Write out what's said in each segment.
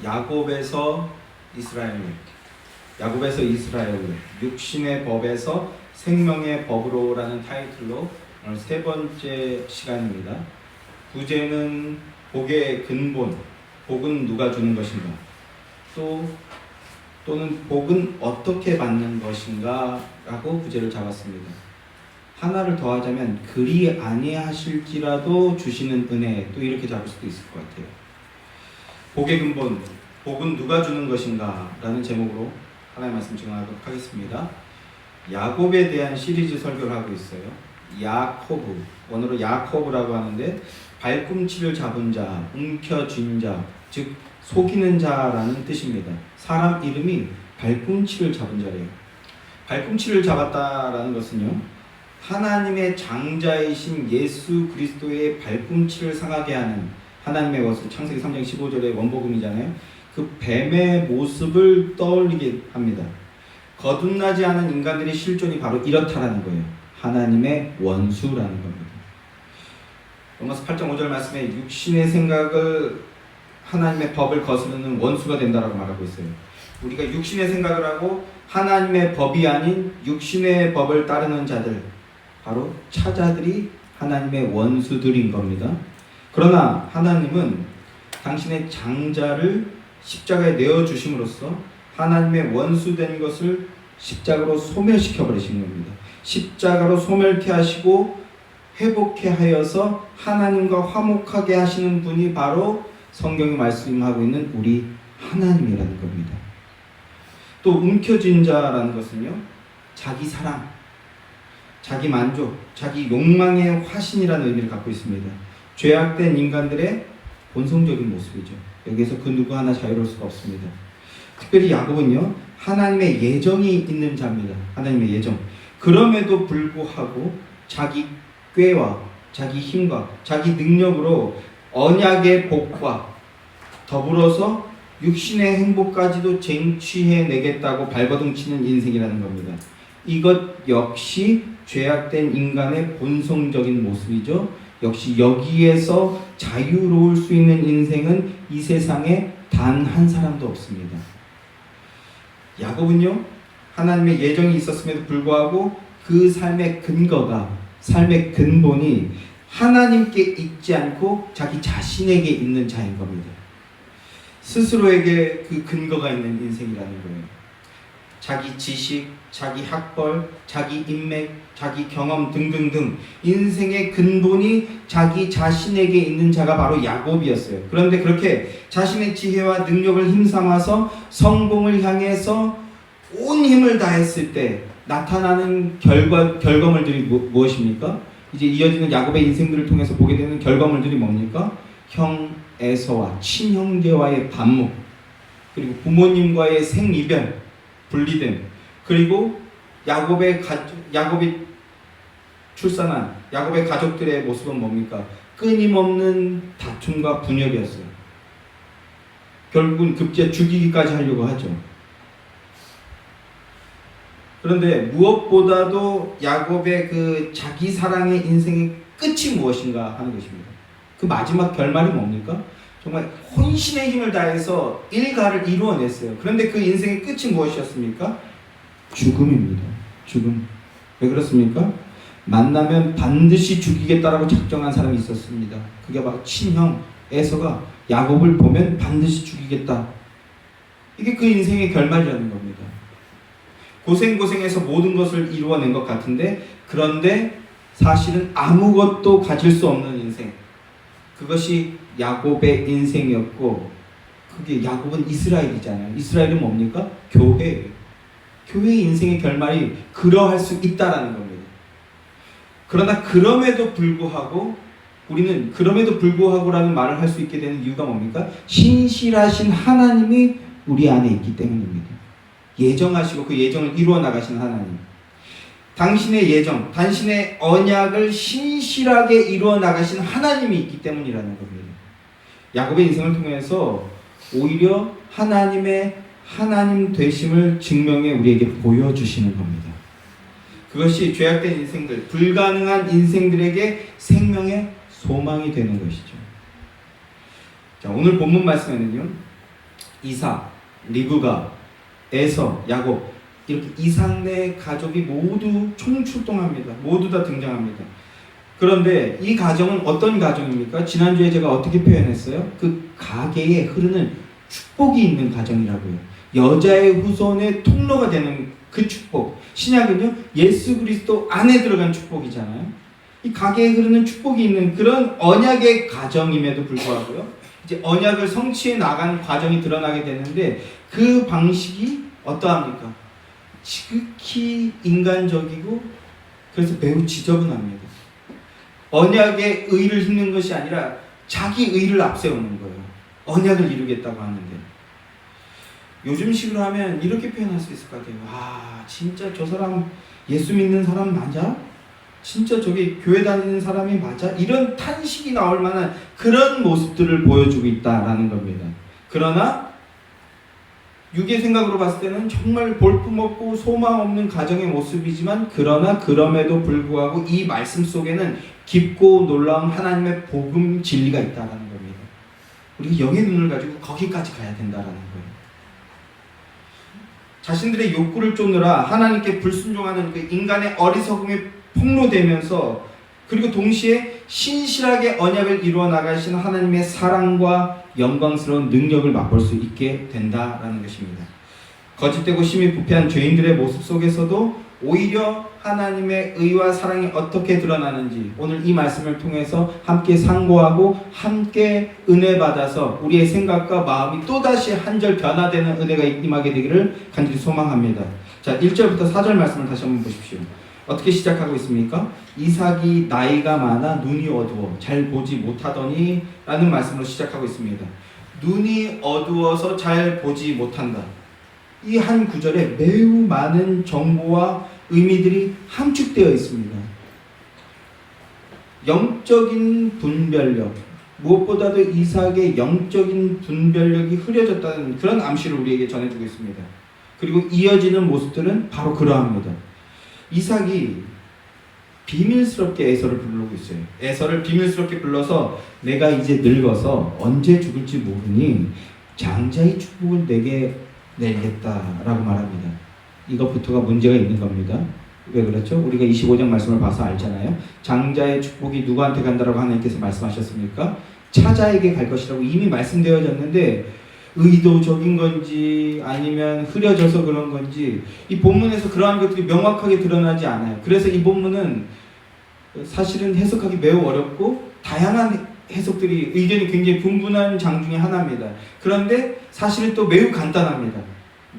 야곱에서 이스라엘, 야곱에서 이스라엘, 육신의 법에서 생명의 법으로라는 타이틀로 오늘 세 번째 시간입니다. 부제는 복의 근본, 복은 누가 주는 것인가, 또는 복은 어떻게 받는 것인가 라고 부제를 잡았습니다. 하나를 더하자면 그리 아니하실지라도 주시는 은혜, 또 이렇게 잡을 수도 있을 것 같아요. 복의 근본, 복은 누가 주는 것인가 라는 제목으로 하나의 말씀 증언하도록 하겠습니다. 야곱에 대한 시리즈 설교를 하고 있어요. 야코브, 원어로 야코브라고 하는데 발꿈치를 잡은 자, 움켜쥔 자, 즉 속이는 자라는 뜻입니다. 사람 이름이 발꿈치를 잡은 자래요. 발꿈치를 잡았다라는 것은요, 하나님의 장자이신 예수 그리스도의 발꿈치를 상하게 하는 하나님의 것을, 창세기 3장 15절의 원복음이잖아요. 그 뱀의 모습을 떠올리게 합니다. 거듭나지 않은 인간들의 실존이 바로 이렇다라는 거예요. 하나님의 원수라는 겁니다. 로마서 8장 5절 말씀에 육신의 생각을, 하나님의 법을 거스르는 원수가 된다라고 말하고 있어요. 우리가 육신의 생각을 하고 하나님의 법이 아닌 육신의 법을 따르는 자들, 바로 차자들이 하나님의 원수들인 겁니다. 그러나 하나님은 당신의 장자를 십자가에 내어주심으로써 하나님의 원수된 것을 십자가로 소멸시켜 버리시는 겁니다. 십자가로 소멸케 하시고 회복케 하여서 하나님과 화목하게 하시는 분이 바로 성경이 말씀하고 있는 우리 하나님이라는 겁니다. 또 움켜쥔 자라는 것은요, 자기 사랑, 자기 만족, 자기 욕망의 화신이라는 의미를 갖고 있습니다. 죄악된 인간들의 본성적인 모습이죠. 여기에서 그 누구 하나 자유로울 수가 없습니다. 특별히 야곱은요, 하나님의 예정이 있는 자입니다. 하나님의 예정. 그럼에도 불구하고 자기 꾀와 자기 힘과 자기 능력으로 언약의 복과 더불어서 육신의 행복까지도 쟁취해내겠다고 발버둥치는 인생이라는 겁니다. 이것 역시 죄악된 인간의 본성적인 모습이죠. 역시 여기에서 자유로울 수 있는 인생은 이 세상에 단 한 사람도 없습니다. 야곱은요, 하나님의 예정이 있었음에도 불구하고 그 삶의 근거가, 삶의 근본이 하나님께 있지 않고 자기 자신에게 있는 자인 겁니다. 스스로에게 그 근거가 있는 인생이라는 거예요. 자기 지식, 자기 학벌, 자기 인맥, 자기 경험 등등등 인생의 근본이 자기 자신에게 있는 자가 바로 야곱이었어요. 그런데 그렇게 자신의 지혜와 능력을 힘삼아서 성공을 향해서 온 힘을 다했을 때 나타나는 결과물들이 무엇입니까? 이제 이어지는 야곱의 인생들을 통해서 보게 되는 결과물들이 뭡니까? 형 에서와 친형제와의 반목, 그리고 부모님과의 생이별, 분리됨, 그리고 야곱이 출산한 야곱의 가족들의 모습은 뭡니까? 끊임없는 다툼과 분열이었어요. 결국은 급제 죽이기까지 하려고 하죠. 그런데 무엇보다도 야곱의 그 자기 사랑의 인생의 끝이 무엇인가 하는 것입니다. 그 마지막 결말이 뭡니까? 정말 혼신의 힘을 다해서 일가를 이루어냈어요. 그런데 그 인생의 끝이 무엇이었습니까? 죽음입니다. 죽음. 왜 그렇습니까? 만나면 반드시 죽이겠다라고 작정한 사람이 있었습니다. 그게 바로 친형 에서가 야곱을 보면 반드시 죽이겠다. 이게 그 인생의 결말이라는 겁니다. 고생해서 모든 것을 이루어낸 것 같은데, 그런데 사실은 아무것도 가질 수 없는 인생, 그것이 야곱의 인생이었고, 그게 야곱은 이스라엘이잖아요. 이스라엘은 뭡니까? 교회예요. 교회의 인생의 결말이 그러할 수 있다라는 겁니다. 그러나 그럼에도 불구하고 우리는 그럼에도 불구하고라는 말을 할 수 있게 되는 이유가 뭡니까? 신실하신 하나님이 우리 안에 있기 때문입니다. 예정하시고 그 예정을 이루어 나가시는 하나님, 당신의 예정, 당신의 언약을 신실하게 이루어 나가신 하나님이 있기 때문이라는 겁니다. 야곱의 인생을 통해서 오히려 하나님의 하나님 되심을 증명해 우리에게 보여주시는 겁니다. 그것이 죄악된 인생들, 불가능한 인생들에게 생명의 소망이 되는 것이죠. 자, 오늘 본문 말씀에는요, 이삭, 리브가, 에서, 야곱 이렇게 이삭네 가족이 모두 총출동합니다. 모두 다 등장합니다. 그런데 이 가정은 어떤 가정입니까? 지난주에 제가 어떻게 표현했어요? 그 가계에 흐르는 축복이 있는 가정이라고요. 여자의 후손의 통로가 되는 그 축복. 신약은요, 예수 그리스도 안에 들어간 축복이잖아요. 이 가계에 흐르는 축복이 있는 그런 언약의 가정임에도 불구하고요, 이제 언약을 성취해 나가는 과정이 드러나게 되는데 그 방식이 어떠합니까? 지극히 인간적이고 그래서 매우 지저분합니다. 언약의 의를 힘는 것이 아니라 자기 의를 앞세우는 거예요. 언약을 이루겠다고 하는데 요즘식으로 하면 이렇게 표현할 수 있을 것 같아요. 와, 진짜 저 사람 예수 믿는 사람 맞아? 진짜 저기 교회 다니는 사람이 맞아? 이런 탄식이 나올 만한 그런 모습들을 보여주고 있다라는 겁니다. 그러나 육의 생각으로 봤을 때는 정말 볼품없고 소망 없는 가정의 모습이지만 그러나 그럼에도 불구하고 이 말씀 속에는 깊고 놀라운 하나님의 복음 진리가 있다라는 겁니다. 우리가 영의 눈을 가지고 거기까지 가야 된다라는 거예요. 자신들의 욕구를 쫓느라 하나님께 불순종하는 그 인간의 어리석음에 폭로되면서 그리고 동시에 신실하게 언약을 이루어 나가신 하나님의 사랑과 영광스러운 능력을 맛볼 수 있게 된다라는 것입니다. 거짓되고 심히 부패한 죄인들의 모습 속에서도 오히려 하나님의 의와 사랑이 어떻게 드러나는지 오늘 이 말씀을 통해서 함께 상고하고 함께 은혜 받아서 우리의 생각과 마음이 또다시 한결 변화되는 은혜가 임하게 되기를 간절히 소망합니다. 자, 1절부터 4절 말씀을 다시 한번 보십시오. 어떻게 시작하고 있습니까? 이삭이 나이가 많아 눈이 어두워 잘 보지 못하더니 라는 말씀으로 시작하고 있습니다. 눈이 어두워서 잘 보지 못한다. 이 한 구절에 매우 많은 정보와 의미들이 함축되어 있습니다. 영적인 분별력, 무엇보다도 이삭의 영적인 분별력이 흐려졌다는 그런 암시를 우리에게 전해주고 있습니다. 그리고 이어지는 모습들은 바로 그러합니다. 이삭이 비밀스럽게 에서를 부르고 있어요. 에서를 비밀스럽게 불러서 내가 이제 늙어서 언제 죽을지 모르니 장자의 축복을 내게 내리겠다라고 말합니다. 이것부터가 문제가 있는 겁니다. 왜 그렇죠? 우리가 25장 말씀을 봐서 알잖아요. 장자의 축복이 누구한테 간다라고 하나님께서 말씀하셨습니까? 차자에게 갈 것이라고 이미 말씀되어졌는데 의도적인 건지 아니면 흐려져서 그런 건지 이 본문에서 그러한 것들이 명확하게 드러나지 않아요. 그래서 이 본문은 사실은 해석하기 매우 어렵고 다양한 해석들이 의견이 굉장히 분분한 장 중에 하나입니다. 그런데 사실은 또 매우 간단합니다.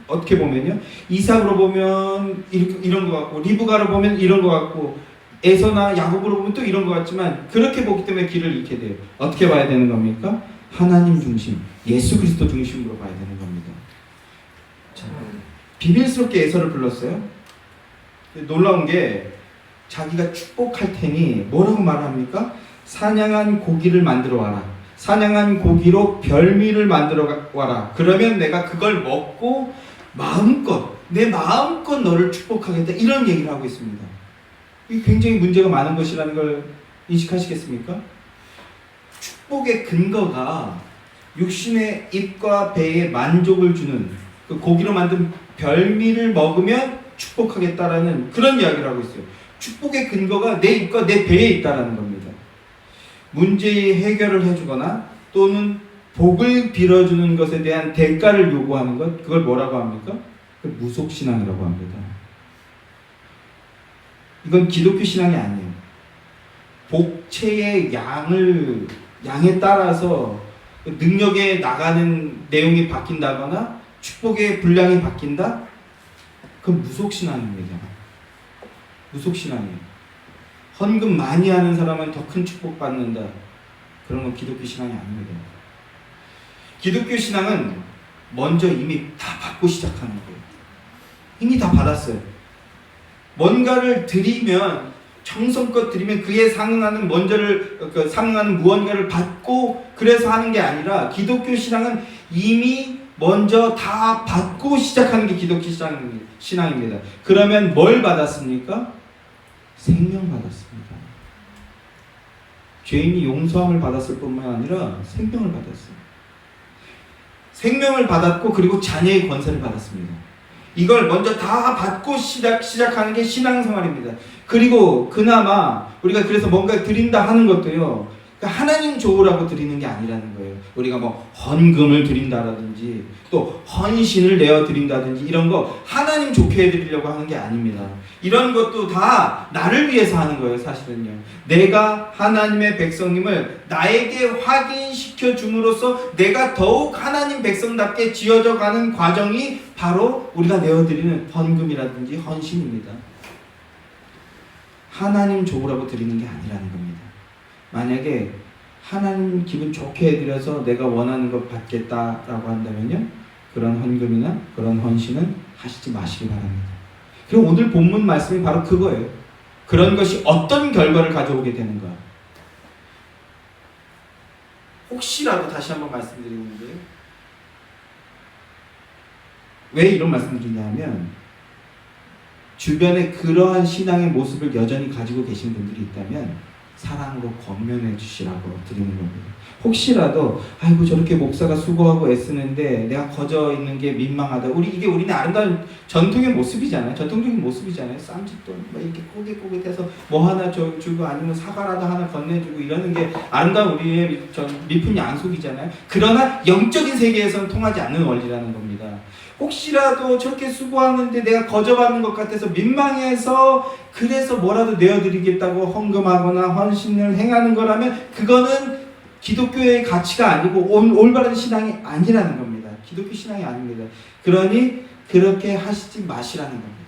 어떻게 보면요, 이삭으로 보면 이런 것 같고 리브가로 보면 이런 것 같고 에서나 야곱으로 보면 또 이런 것 같지만 그렇게 보기 때문에 길을 잃게 돼요. 어떻게 봐야 되는 겁니까? 하나님 중심, 예수 그리스도 중심으로 봐야 되는 겁니다. 자, 비밀스럽게 에서를 불렀어요. 놀라운 게 자기가 축복할 테니 뭐라고 말합니까? 사냥한 고기를 만들어 와라. 사냥한 고기로 별미를 만들어 와라. 그러면 내가 그걸 먹고 내 마음껏 너를 축복하겠다. 이런 얘기를 하고 있습니다. 이게 굉장히 문제가 많은 것이라는 걸 인식하시겠습니까? 축복의 근거가 육신의 입과 배에 만족을 주는 그 고기로 만든 별미를 먹으면 축복하겠다라는 그런 이야기를 하고 있어요. 축복의 근거가 내 입과 내 배에 있다라는 겁니다. 문제의 해결을 해주거나 또는 복을 빌어주는 것에 대한 대가를 요구하는 것, 그걸 뭐라고 합니까? 무속신앙이라고 합니다. 이건 기독교 신앙이 아니에요. 복체의 양에 따라서 능력에 나가는 내용이 바뀐다거나 축복의 분량이 바뀐다? 그건 무속신앙입니다. 무속신앙이에요. 헌금 많이 하는 사람은 더 큰 축복 받는다. 그런 건 기독교 신앙이 아닙니다. 기독교 신앙은 먼저 이미 다 받고 시작하는 거예요. 이미 다 받았어요. 뭔가를 드리면 정성껏 드리면 그에 상응하는 상응하는 무언가를 받고 그래서 하는 게 아니라 기독교 신앙은 이미 먼저 다 받고 시작하는 게 기독교 신앙입니다. 그러면 뭘 받았습니까? 생명 받았습니다. 죄인이 용서함을 받았을 뿐만 아니라 생명을 받았어요. 생명을 받았고 그리고 자녀의 권세를 받았습니다. 이걸 먼저 다 받고 시작하는 게 신앙생활입니다. 그리고 그나마 우리가 그래서 뭔가 드린다 하는 것도요, 그러니까 하나님 좋으라고 드리는 게 아니라는 거예요. 우리가 뭐 헌금을 드린다라든지 또 헌신을 내어 드린다든지 이런 거 하나님 좋게 해드리려고 하는 게 아닙니다. 이런 것도 다 나를 위해서 하는 거예요. 사실은요, 내가 하나님의 백성임을 나에게 확인시켜 줌으로써 내가 더욱 하나님 백성답게 지어져 가는 과정이 바로 우리가 내어드리는 헌금이라든지 헌신입니다. 하나님 좋으라고 드리는 게 아니라는 겁니다. 만약에 하나님 기분 좋게 해드려서 내가 원하는 것 받겠다라고 한다면요, 그런 헌금이나 그런 헌신은 하시지 마시기 바랍니다. 그리고 오늘 본문 말씀이 바로 그거예요. 그런 것이 어떤 결과를 가져오게 되는가. 혹시라도 다시 한번 말씀드리는데요, 왜 이런 말씀을 드리냐면, 주변에 그러한 신앙의 모습을 여전히 가지고 계신 분들이 있다면 사랑으로 권면해 주시라고 드리는 겁니다. 혹시라도 아이고 저렇게 목사가 수고하고 애쓰는데 내가 거저 있는 게 민망하다. 우리는 아름다운 전통의 모습이잖아요. 전통적인 모습이잖아요. 쌈짓돈 뭐 이렇게 꼬깃꼬깃해서 뭐 하나 주고 아니면 사과라도 하나 건네주고 이러는 게 아름다운 우리의 미푼 양속이잖아요. 그러나 영적인 세계에서는 통하지 않는 원리라는 겁니다. 혹시라도 저렇게 수고하는데 내가 거저받는 것 같아서 민망해서 그래서 뭐라도 내어드리겠다고 헌금하거나 헌신을 행하는 거라면 그거는 기독교의 가치가 아니고 올바른 신앙이 아니라는 겁니다. 기독교 신앙이 아닙니다. 그러니 그렇게 하시지 마시라는 겁니다.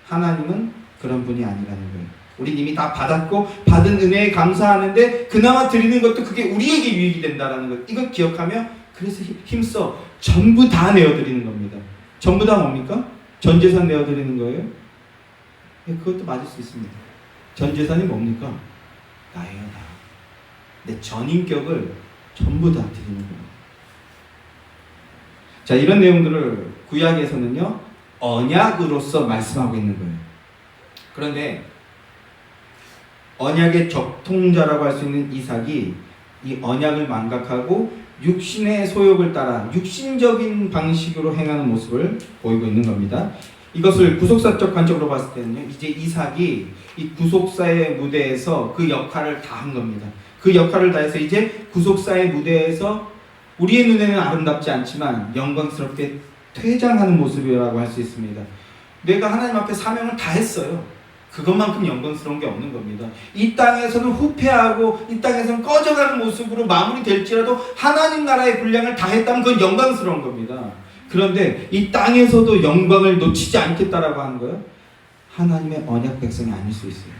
하나님은 그런 분이 아니라는 거예요. 우리 이미 다 받았고 받은 은혜에 감사하는데 그나마 드리는 것도 그게 우리에게 유익이 된다는 것, 이걸 기억하며 그래서 힘써 전부 다 내어드리는 겁니다. 전부 다 뭡니까? 전 재산 내어드리는 거예요? 네, 그것도 맞을 수 있습니다. 전 재산이 뭡니까? 나예요, 나. 내 전인격을 전부 다 드리는 겁니다. 자, 이런 내용들을 구약에서는요, 언약으로서 말씀하고 있는 거예요. 그런데 언약의 적통자라고 할 수 있는 이삭이 이 언약을 망각하고 육신의 소욕을 따라 육신적인 방식으로 행하는 모습을 보이고 있는 겁니다. 이것을 구속사적 관점으로 봤을 때는요, 이제 이삭이 이 구속사의 무대에서 그 역할을 다 한 겁니다. 그 역할을 다해서 이제 구속사의 무대에서 우리의 눈에는 아름답지 않지만 영광스럽게 퇴장하는 모습이라고 할 수 있습니다. 내가 하나님 앞에 사명을 다 했어요. 그것만큼 영광스러운 게 없는 겁니다. 이 땅에서는 후패하고 이 땅에서는 꺼져가는 모습으로 마무리될지라도 하나님 나라의 분량을 다 했다면 그건 영광스러운 겁니다. 그런데 이 땅에서도 영광을 놓치지 않겠다라고 하는 거예요. 하나님의 언약 백성이 아닐 수 있어요.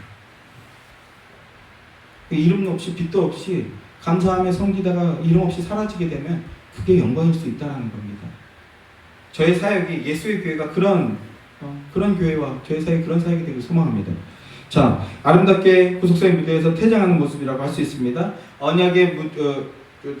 이름 없이 빛도 없이 감사하며 섬기다가 이름 없이 사라지게 되면 그게 영광일 수 있다는 겁니다. 저의 사역이, 예수의 교회가 그런 교회와 저희 사이에 그런 사역이 되길 소망합니다. 자, 아름답게 구속사의 무대에서 퇴장하는 모습이라고 할 수 있습니다. 언약의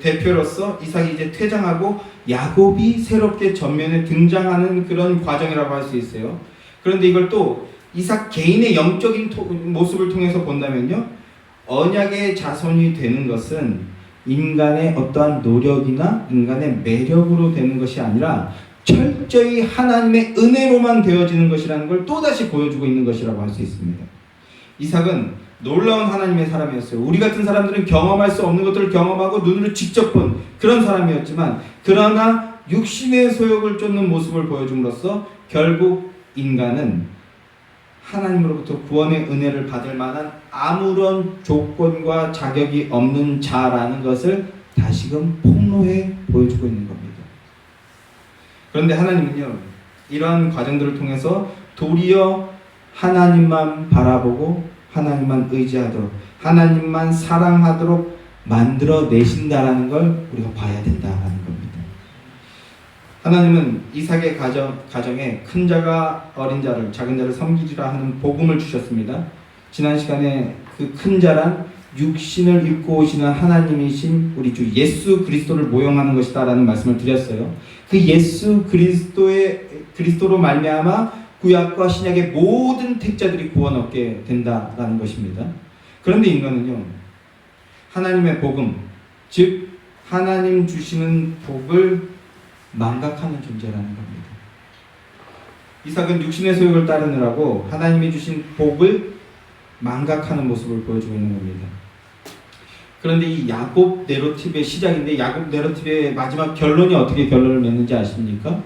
대표로서 이삭이 이제 퇴장하고 야곱이 새롭게 전면에 등장하는 그런 과정이라고 할 수 있어요. 그런데 이걸 또 이삭 개인의 영적인 모습을 통해서 본다면요, 언약의 자손이 되는 것은 인간의 어떠한 노력이나 인간의 매력으로 되는 것이 아니라 철저히 하나님의 은혜로만 되어지는 것이라는 걸 또다시 보여주고 있는 것이라고 할 수 있습니다. 이삭은 놀라운 하나님의 사람이었어요. 우리 같은 사람들은 경험할 수 없는 것들을 경험하고 눈으로 직접 본 그런 사람이었지만, 그러나 육신의 소욕을 쫓는 모습을 보여줌으로써 결국 인간은 하나님으로부터 구원의 은혜를 받을 만한 아무런 조건과 자격이 없는 자라는 것을 다시금 폭로해 보여주고 있는 겁니다. 그런데 하나님은요, 이러한 과정들을 통해서 도리어 하나님만 바라보고 하나님만 의지하도록, 하나님만 사랑하도록 만들어내신다라는 걸 우리가 봐야 된다라는 겁니다. 하나님은 이삭의 가정에 큰 자가 어린 자를, 작은 자를 섬기리라 하는 복음을 주셨습니다. 지난 시간에 그 큰 자란 육신을 입고 오시는 하나님이신 우리 주 예수 그리스도를 모형하는 것이다 라는 말씀을 드렸어요. 그 예수 그리스도로 말미암아 구약과 신약의 모든 택자들이 구원 얻게 된다라는 것입니다. 그런데 인간은요, 하나님의 복음, 즉 하나님 주시는 복을 망각하는 존재라는 겁니다. 이삭은 육신의 소욕을 따르느라고 하나님이 주신 복을 망각하는 모습을 보여주고 있는 겁니다. 그런데 이 야곱 내러티브의 시작인데, 야곱 내러티브의 마지막 결론이 어떻게 결론을 맺는지 아십니까?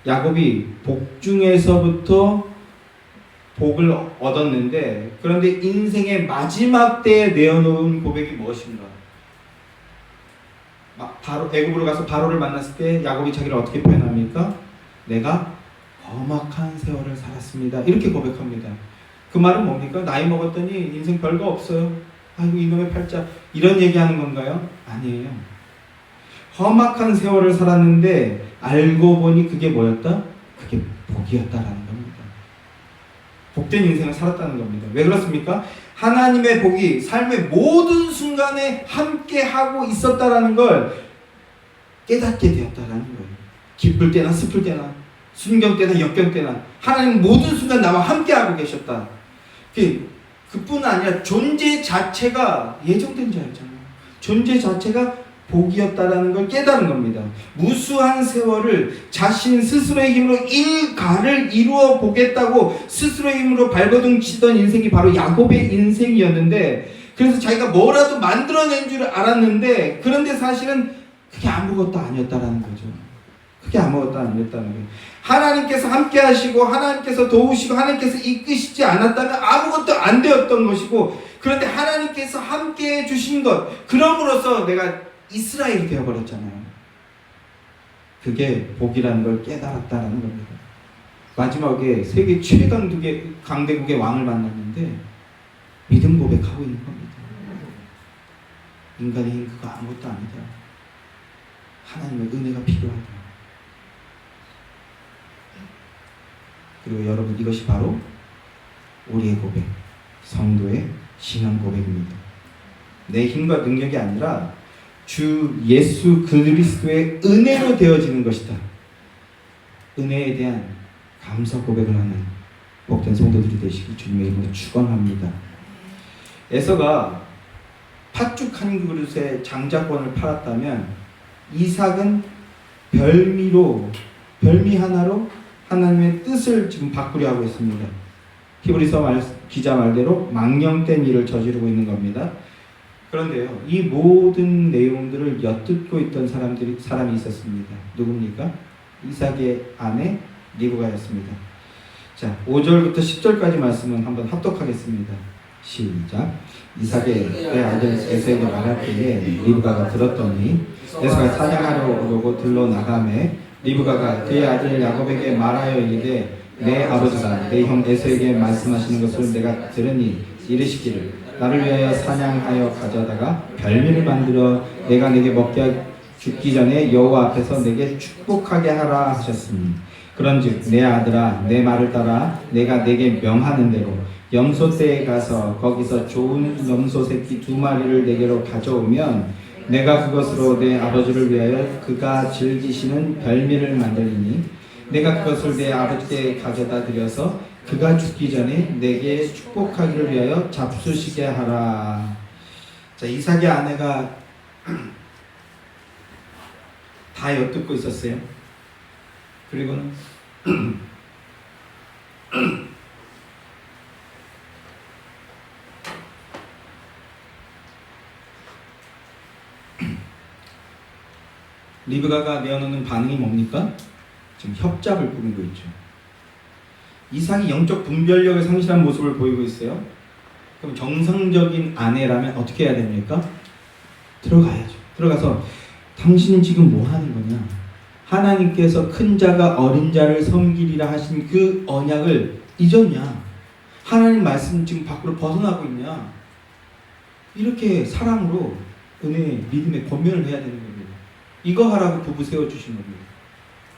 야곱이 복 중에서부터 복을 얻었는데, 그런데 인생의 마지막 때에 내어놓은 고백이 무엇인가? 바로 애굽으로 가서 바로를 만났을 때 야곱이 자기를 어떻게 표현합니까? 내가 험악한 세월을 살았습니다. 이렇게 고백합니다. 그 말은 뭡니까? 나이 먹었더니 인생 별거 없어요. 아이고 이놈의 팔자, 이런 얘기하는 건가요? 아니에요. 험악한 세월을 살았는데 알고 보니 그게 뭐였다? 그게 복이었다라는 겁니다. 복된 인생을 살았다는 겁니다. 왜 그렇습니까? 하나님의 복이 삶의 모든 순간에 함께하고 있었다라는 걸 깨닫게 되었다라는 거예요. 기쁠 때나 슬플 때나 순경 때나 역경 때나 하나님 모든 순간 나와 함께하고 계셨다. 그뿐 아니라 존재 자체가 예정된 자였잖아요. 존재 자체가 복이었다라는 걸 깨달은 겁니다. 무수한 세월을 자신 스스로의 힘으로 일가를 이루어 보겠다고 스스로의 힘으로 발버둥 치던 인생이 바로 야곱의 인생이었는데, 그래서 자기가 뭐라도 만들어낸 줄 알았는데, 그런데 사실은 그게 아무것도 아니었다라는 거죠. 그게 아무것도 아니었다는 거예요. 하나님께서 함께 하시고 하나님께서 도우시고 하나님께서 이끄시지 않았다면 아무것도 안 되었던 것이고, 그런데 하나님께서 함께 해주신 것, 그럼으로써 내가 이스라엘이 되어버렸잖아요. 그게 복이라는 걸 깨달았다라는 겁니다. 마지막에 세계 최강대국의 왕을 만났는데 믿음 고백하고 있는 겁니다. 인간의 힘 그거 아무것도 아니다. 하나님의 은혜가 필요하다. 그리고 여러분, 이것이 바로 우리의 고백, 성도의 신앙 고백입니다. 내 힘과 능력이 아니라 주 예수 그리스도의 은혜로 되어지는 것이다. 은혜에 대한 감사 고백을 하는 복된 성도들이 되시길 주님의 이름으로 축원합니다. 에서가 팥죽 한 그릇에 장자권을 팔았다면 이삭은 별미 하나로 하나님의 뜻을 지금 바꾸려 하고 있습니다. 히브리서 기자 말대로 망령된 일을 저지르고 있는 겁니다. 그런데요, 이 모든 내용들을 엿듣고 있던 사람이 있었습니다. 누굽니까? 이삭의 아내 리브가였습니다. 자, 5절부터 10절까지 말씀은 한번 합독하겠습니다. 시작. 이삭의 아들 에서에게 말할 때에 리브가가 들었더니 에서가 사냥하러 오려고 들러 나가매 리브가가 그의 아들 야곱에게 말하여 이르되 내 아버지가 내 형 에서에게 말씀하시는 것을 내가 들으니 이르시기를 나를 위하여 사냥하여 가져다가 별미를 만들어 내가 내게 먹게 죽기 전에 여호와 앞에서 내게 축복하게 하라 하셨으니 그런즉 내 아들아 내 말을 따라 내가 내게 명하는 대로 염소떼에 가서 거기서 좋은 염소 새끼 2마리를 내게로 가져오면 내가 그것으로 내 아버지를 위하여 그가 즐기시는 별미를 만들리니 내가 그것을 내 아버지께 가져다 드려서 그가 죽기 전에 내게 축복하기를 위하여 잡수시게 하라. 자, 이삭의 아내가 다 엿듣고 있었어요. 그리고는 리브가가 내어놓는 반응이 뭡니까? 지금 협잡을 꾸미고 있죠. 이삭이 영적 분별력을 상실한 모습을 보이고 있어요. 그럼 정상적인 아내라면 어떻게 해야 됩니까? 들어가야죠. 들어가서 당신은 지금 뭐 하는 거냐? 하나님께서 큰 자가 어린 자를 섬기리라 하신 그 언약을 잊었냐? 하나님 말씀 지금 밖으로 벗어나고 있냐? 이렇게 사랑으로 은혜, 믿음의 권면을 해야 되는 겁니다. 이거 하라고 부부 세워주신 겁니다.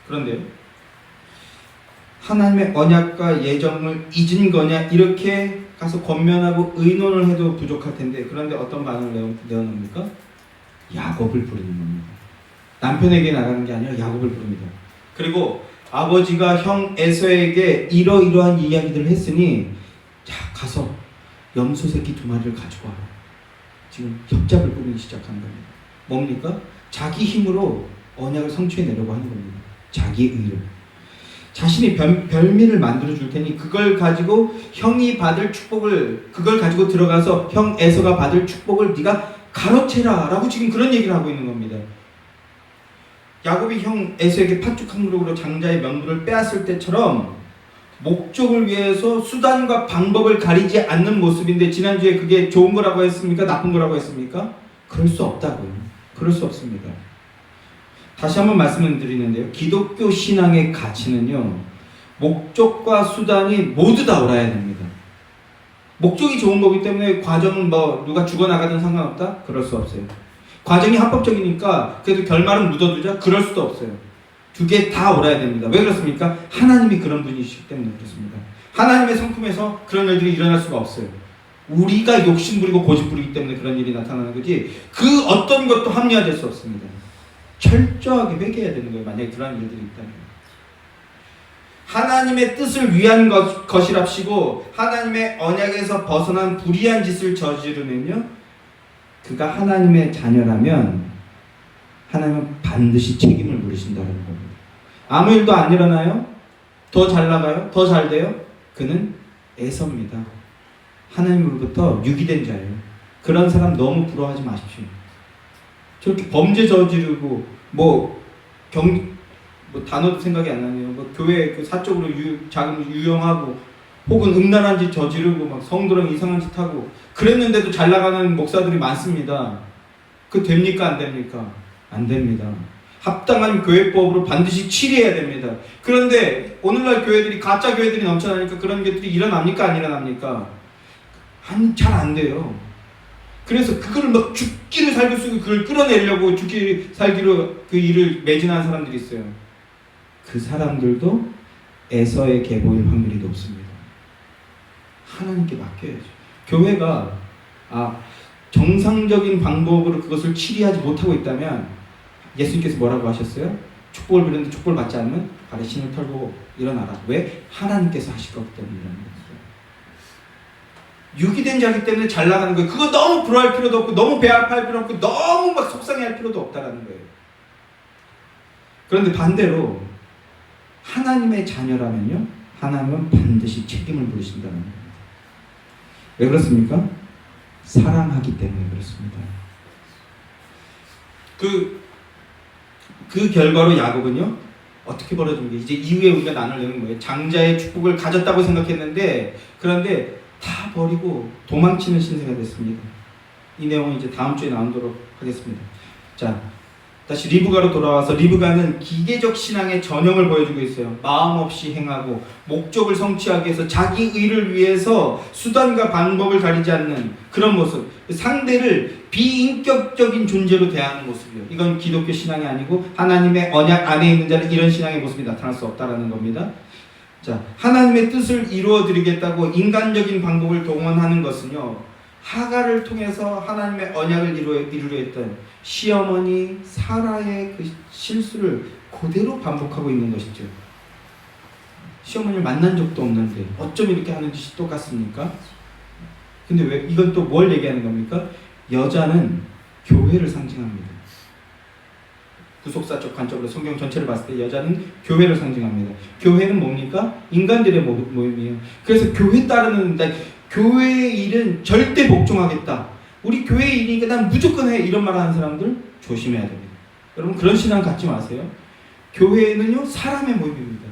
그런데요, 하나님의 언약과 예정을 잊은 거냐? 이렇게 가서 권면하고 의논을 해도 부족할 텐데, 그런데 어떤 반응을 내어놓습니까? 야곱을 부르는 겁니다. 남편에게 나가는 게 아니라 야곱을 부릅니다. 그리고 아버지가 형 에서에게 이러이러한 이야기들을 했으니 자, 가서 염소 새끼 2마리를 가지고 와라. 지금 협잡을 꾸미기 시작한 겁니다. 뭡니까? 자기 힘으로 언약을 성취해내려고 하는 겁니다. 자기 의로. 자신이 별미를 만들어 줄 테니 그걸 가지고 형이 받을 축복을, 그걸 가지고 들어가서 형 에서가 받을 축복을 네가 가로채라 라고 지금 그런 얘기를 하고 있는 겁니다. 야곱이 형 에서에게 팥죽 한 그릇으로 장자의 명분을 빼앗을 때처럼 목적을 위해서 수단과 방법을 가리지 않는 모습인데, 지난주에 그게 좋은 거라고 했습니까? 나쁜 거라고 했습니까? 그럴 수 없다고요. 그럴 수 없습니다. 다시 한번 말씀을 드리는데요, 기독교 신앙의 가치는요, 목적과 수단이 모두 다 옳아야 됩니다. 목적이 좋은 거기 때문에 과정은 뭐 누가 죽어나가든 상관없다? 그럴 수 없어요. 과정이 합법적이니까 그래도 결말은 묻어두자? 그럴 수도 없어요. 두 개 다 옳아야 됩니다. 왜 그렇습니까? 하나님이 그런 분이시기 때문에 그렇습니다. 하나님의 성품에서 그런 일들이 일어날 수가 없어요. 우리가 욕심부리고 고집부리기 때문에 그런 일이 나타나는 거지, 그 어떤 것도 합리화될 수 없습니다. 철저하게 회개해야 되는 거예요. 만약에 그런 일들이 있다면. 하나님의 뜻을 위한 것이랍시고 하나님의 언약에서 벗어난 불의한 짓을 저지르면요, 그가 하나님의 자녀라면 하나님은 반드시 책임을 물으신다는 겁니다. 아무 일도 안 일어나요? 더 잘 나가요? 더 잘 돼요? 그는 에서입니다. 하나님으로부터 유기된 자예요. 그런 사람 너무 부러워하지 마십시오. 저렇게 범죄 저지르고 뭐 단어도 생각이 안 나네요. 뭐 교회 그 사적으로 자금 유용하고 혹은 음란한 짓 저지르고 막 성도랑 이상한 짓 하고 그랬는데도 잘 나가는 목사들이 많습니다. 그 됩니까? 안 됩니까? 안 됩니다. 합당한 교회법으로 반드시 치리해야 됩니다. 그런데 오늘날 교회들이, 가짜 교회들이 넘쳐나니까 그런 것들이 일어납니까? 안 일어납니까? 잘 안 돼요. 그래서 그거를 막 죽기를 살기 쓰고 그걸 끌어내려고 죽기 살기로 그 일을 매진한 사람들이 있어요. 그 사람들도 에서의 계보일 확률이 높습니다. 하나님께 맡겨야죠. 교회가 정상적인 방법으로 그것을 치리하지 못하고 있다면 예수님께서 뭐라고 하셨어요? 축복을 빌었는데 축복을 받지 않으면 발에 신을 털고 일어나라. 왜? 하나님께서 하실 거기 때문에 일어나는 거예요. 유기된 자기 때문에 잘 나가는 거예요. 그거 너무 부러워할 필요도 없고 너무 배아파할 필요 없고 너무 막 속상해할 필요도 없다라는 거예요. 그런데 반대로 하나님의 자녀라면요, 하나님은 반드시 책임을 물으신다는 거예요. 왜 그렇습니까? 사랑하기 때문에 그렇습니다. 그 결과로 야곱은요, 어떻게 벌어진 게, 이제 이후에 우리가 나누려는 거예요. 장자의 축복을 가졌다고 생각했는데, 그런데 다 버리고 도망치는 신세가 됐습니다. 이 내용은 이제 다음 주에 나오도록 하겠습니다. 자, 다시 리브가로 돌아와서, 리브가는 기계적 신앙의 전형을 보여주고 있어요. 마음 없이 행하고 목적을 성취하기 위해서 자기 의를 위해서 수단과 방법을 가리지 않는 그런 모습, 상대를 비인격적인 존재로 대하는 모습이요. 이건 기독교 신앙이 아니고 하나님의 언약 안에 있는 자는 이런 신앙의 모습이 나타날 수 없다라는 겁니다. 자, 하나님의 뜻을 이루어드리겠다고 인간적인 방법을 동원하는 것은요, 하가를 통해서 하나님의 언약을 이루려 했던 시어머니 사라의 그 실수를 그대로 반복하고 있는 것이죠. 시어머니를 만난 적도 없는데 어쩜 이렇게 하는 짓이 똑같습니까? 근데 왜 이건 또 뭘 얘기하는 겁니까? 여자는 교회를 상징합니다. 구속사적 관점으로 성경 전체를 봤을 때 여자는 교회를 상징합니다. 교회는 뭡니까? 인간들의 모임이에요. 그래서 교회 따르는, 교회의 일은 절대 복종하겠다, 우리 교회의 일이니까 난 무조건 해, 이런 말 하는 사람들 조심해야 됩니다. 여러분, 그런 신앙 갖지 마세요. 교회는요, 사람의 모임입니다.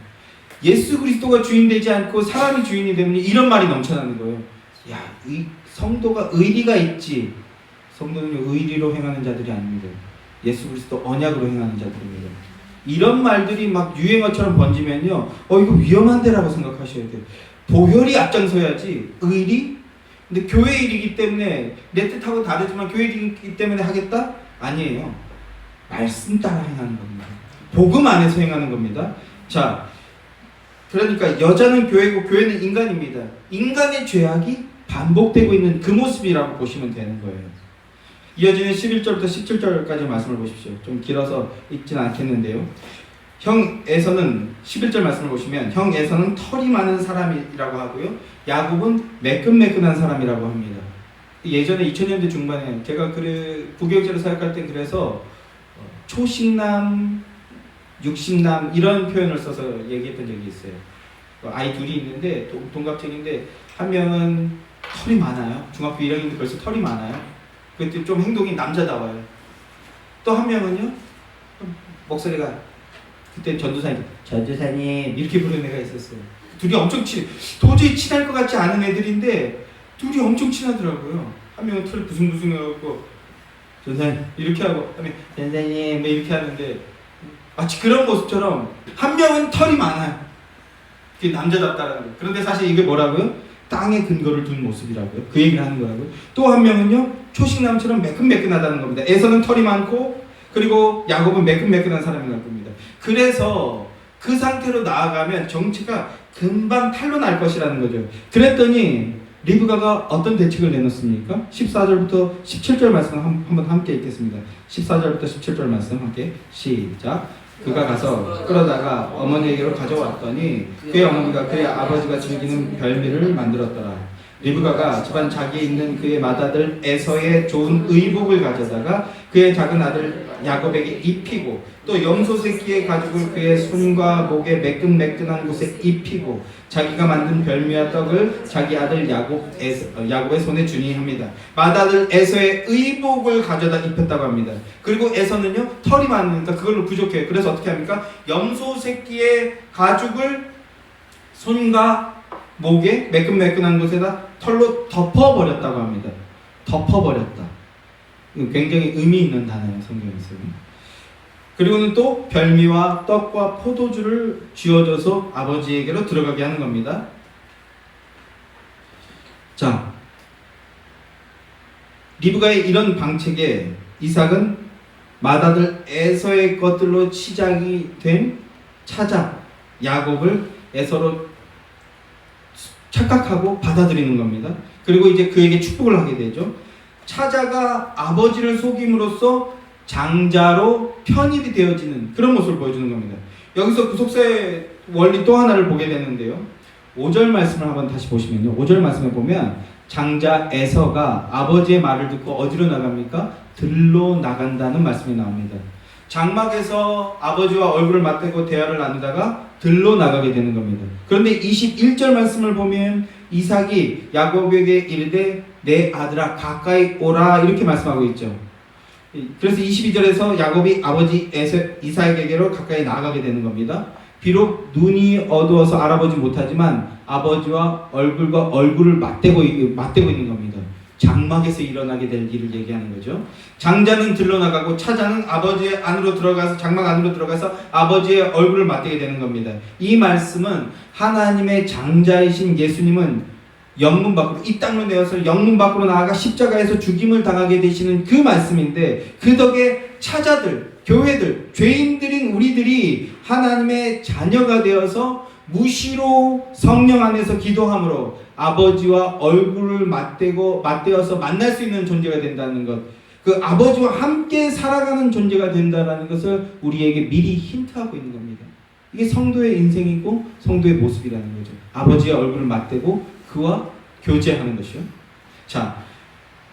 예수 그리스도가 주인 되지 않고 사람이 주인이 되면 이런 말이 넘쳐나는 거예요. 야, 성도가 의리가 있지. 성도는 의리로 행하는 자들이 아닙니다. 예수 그리스도 언약으로 행하는 자들입니다. 이런 말들이 막 유행어처럼 번지면요, 이거 위험한데라고 생각하셔야 돼요. 보혈이 앞장서야지, 의리? 근데 교회 일이기 때문에 내 뜻하고 다르지만 교회 일이기 때문에 하겠다? 아니에요. 말씀 따라 행하는 겁니다. 복음 안에서 행하는 겁니다. 자, 그러니까 여자는 교회고 교회는 인간입니다. 인간의 죄악이 반복되고 있는 그 모습이라고 보시면 되는 거예요. 이어지는 11절부터 17절까지 말씀을 보십시오. 좀 길어서 읽진 않겠는데요. 형 에서는 11절 말씀을 보시면, 형 에서는 털이 많은 사람이라고 하고요, 야곱은 매끈매끈한 사람이라고 합니다. 예전에 2000년대 중반에 제가 부교육자로 사역할 때, 그래서 초식남, 육식남 이런 표현을 써서 얘기했던 적이 있어요. 아이 둘이 있는데 동갑생인데 한 명은 털이 많아요. 중학교 1학년인데 벌써 털이 많아요. 그때 좀 행동이 남자다워요. 또 한 명은요, 목소리가 그때 전도사님 이렇게 부르는 애가 있었어요. 둘이 엄청 도저히 친할 것 같지 않은 애들인데 둘이 엄청 친하더라고요. 한 명은 털이 부숭부숭해갖고 전사님 이렇게 하고, 전사님 뭐 이렇게 하는데 마치 그런 모습처럼 한 명은 털이 많아요. 그게 남자답다라는 거예요. 그런데 사실 이게 뭐라고요? 땅에 근거를 둔 모습이라고요. 그 얘기를 하는 거라고요. 또 한 명은요, 초식남처럼 매끈매끈하다는 겁니다. 에서는 털이 많고, 그리고 야곱은 매끈매끈한 사람이라는 겁니다. 그래서 그 상태로 나아가면 정체가 금방 탄로 날 것이라는 거죠. 그랬더니 리브가가 어떤 대책을 내놓습니까? 14절부터 17절 말씀 한번 함께 읽겠습니다. 14절부터 17절 말씀 함께 시작. 그가 가서 끌어다가 어머니에게로 가져왔더니 그의 어머니가 그의 아버지가 즐기는 별미를 만들었더라. 리브가가 집안 자기에 있는 그의 맏아들 에서의 좋은 의복을 가져다가 그의 작은 아들 야곱에게 입히고 또 염소 새끼의 가죽을 그의 손과 목에 매끈매끈한 곳에 입히고 자기가 만든 별미와 떡을 자기 아들 야곱의 손에 주니 합니다. 맏아들 에서의 의복을 가져다 입혔다고 합니다. 그리고 에서는요, 털이 많으니까 그걸로 부족해요. 그래서 어떻게 합니까? 염소 새끼의 가죽을 손과 목에 매끈매끈한 곳에다 털로 덮어버렸다고 합니다. 덮어버렸다. 굉장히 의미 있는 단어예요, 성경에서는. 그리고는 또 별미와 떡과 포도주를 쥐어줘서 아버지에게로 들어가게 하는 겁니다. 자, 리브가의 이런 방책에 이삭은 맏아들 에서의 것들로 시작이 된 차자 야곱을 에서로 착각하고 받아들이는 겁니다. 그리고 이제 그에게 축복을 하게 되죠. 차자가 아버지를 속임으로써 장자로 편입이 되어지는 그런 모습을 보여주는 겁니다. 여기서 구속사의 원리 또 하나를 보게 되는데요. 5절 말씀을 한번 다시 보시면요. 5절 말씀을 보면 장자 에서가 아버지의 말을 듣고 어디로 나갑니까? 들로 나간다는 말씀이 나옵니다. 장막에서 아버지와 얼굴을 맞대고 대화를 나누다가 들로 나가게 되는 겁니다. 그런데 21절 말씀을 보면 이삭이 야곱에게 이르되 내 아들아 가까이 오라 이렇게 말씀하고 있죠. 그래서 22절에서 야곱이 아버지 이삭에게로 가까이 나아가게 되는 겁니다. 비록 눈이 어두워서 알아보지 못하지만 아버지와 얼굴과 얼굴을 맞대고 있는 겁니다. 장막에서 일어나게 될 일을 얘기하는 거죠. 장자는 들러 나가고 차자는 아버지의 안으로 들어가서 장막 안으로 들어가서 아버지의 얼굴을 맞대게 되는 겁니다. 이 말씀은 하나님의 장자이신 예수님은 영문 밖으로 이 땅으로 내어서 영문 밖으로 나아가 십자가에서 죽임을 당하게 되시는 그 말씀인데 그 덕에 차자들, 교회들, 죄인들인 우리들이 하나님의 자녀가 되어서 무시로 성령 안에서 기도함으로 아버지와 얼굴을 맞대어서 만날 수 있는 존재가 된다는 것, 그 아버지와 함께 살아가는 존재가 된다는 것을 우리에게 미리 힌트하고 있는 겁니다. 이게 성도의 인생이고 성도의 모습이라는 거죠. 아버지의 얼굴을 맞대고 그와 교제하는 것이요. 자,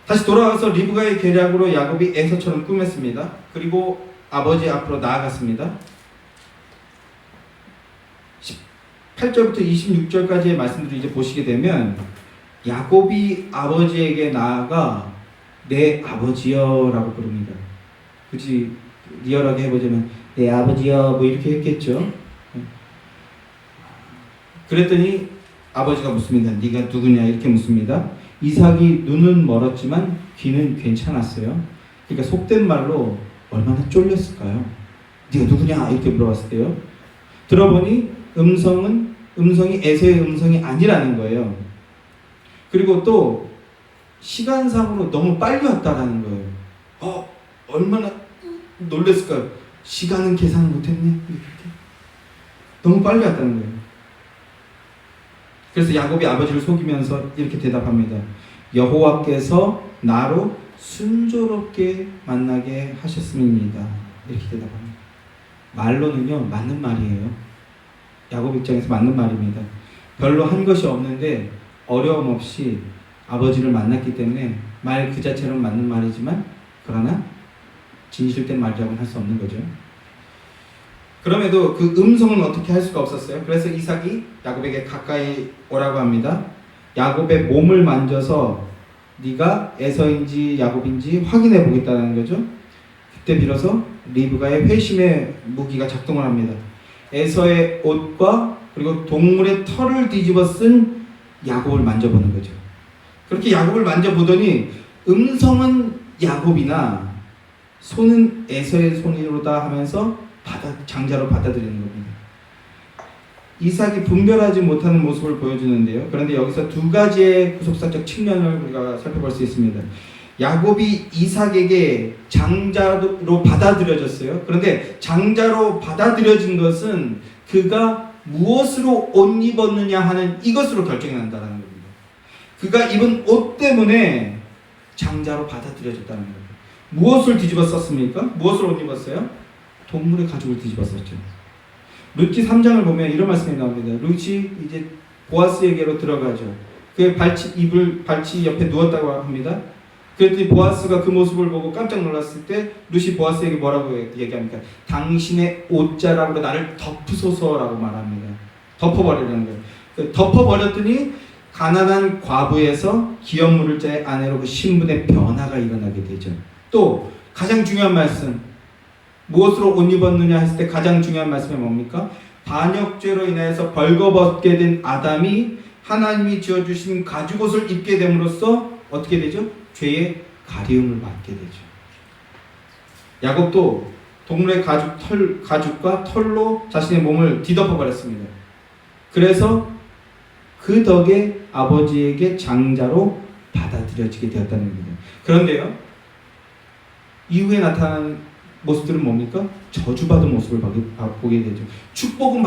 다시 돌아와서 리브가의 계략으로 야곱이 에서처럼 꾸몄습니다. 그리고 아버지 앞으로 나아갔습니다. 18절부터 26절까지의 말씀들을 이제 보시게 되면 야곱이 아버지에게 나아가 내 아버지여 라고 부릅니다. 굳이 리얼하게 해보자면 내 아버지여 뭐 이렇게 했겠죠. 그랬더니 아버지가 묻습니다. 네가 누구냐 이렇게 묻습니다. 이삭이 눈은 멀었지만 귀는 괜찮았어요. 그러니까 속된 말로 얼마나 쫄렸을까요? 네가 누구냐 이렇게 물어봤을 때요. 들어보니 음성이 에서의 음성이 아니라는 거예요. 그리고 또 시간상으로 너무 빨리 왔다라는 거예요. 얼마나 놀랬을까요? 시간은 계산을 못했네. 너무 빨리 왔다는 거예요. 그래서 야곱이 아버지를 속이면서 이렇게 대답합니다. 여호와께서 나로 순조롭게 만나게 하셨음입니다. 이렇게 대답합니다. 말로는요 맞는 말이에요. 야곱 입장에서 맞는 말입니다. 별로 한 것이 없는데 어려움 없이 아버지를 만났기 때문에 말 그 자체로는 맞는 말이지만 그러나 진실된 말이라고는 할 수 없는 거죠. 그럼에도 그 음성은 어떻게 할 수가 없었어요. 그래서 이삭이 야곱에게 가까이 오라고 합니다. 야곱의 몸을 만져서 네가 에서인지 야곱인지 확인해 보겠다는 거죠. 그때 비로소 리브가의 회심의 무기가 작동을 합니다. 에서의 옷과 그리고 동물의 털을 뒤집어 쓴 야곱을 만져보는 거죠. 그렇게 야곱을 만져보더니 음성은 야곱이나 손은 에서의 손이로다 하면서 장자로 받아들이는 겁니다. 이삭이 분별하지 못하는 모습을 보여주는데요. 그런데 여기서 두 가지의 구속사적 측면을 우리가 살펴볼 수 있습니다. 야곱이 이삭에게 장자로 받아들여졌어요. 그런데 장자로 받아들여진 것은 그가 무엇으로 옷 입었느냐 하는 이것으로 결정이 난다는 겁니다. 그가 입은 옷 때문에 장자로 받아들여졌다는 겁니다. 무엇을 뒤집어 썼습니까? 무엇을 옷 입었어요? 동물의 가죽을 뒤집어 썼죠. 룻기 3장을 보면 이런 말씀이 나옵니다. 룻이 이제 보아스에게로 들어가죠. 그 발치 옆에 누웠다고 합니다. 그랬더니 보아스가 그 모습을 보고 깜짝 놀랐을 때 룻이 보아스에게 뭐라고 얘기합니까? 당신의 옷자락으로 나를 덮으소서라고 말합니다. 덮어버리라는 거예요. 덮어버렸더니 가난한 과부에서 기업 물을 자의 아내로 그 신분의 변화가 일어나게 되죠. 또 가장 중요한 말씀, 무엇으로 옷 입었느냐 했을 때 가장 중요한 말씀이 뭡니까? 반역죄로 인해서 벌거벗게 된 아담이 하나님이 지어주신 가죽옷을 입게 됨으로써 어떻게 되죠? 죄의 가리움을 받게 되죠. 야곱도 동물의 가죽과 털로 자신의 몸을 뒤덮어 버렸습니다. 그래서 그 덕에 아버지에게 장자로 받아들여지게 되었다는 겁니다. 그런데요, 이후에 나타난 모습들은 뭡니까? 저주받은 모습을 보게 되죠. 축복은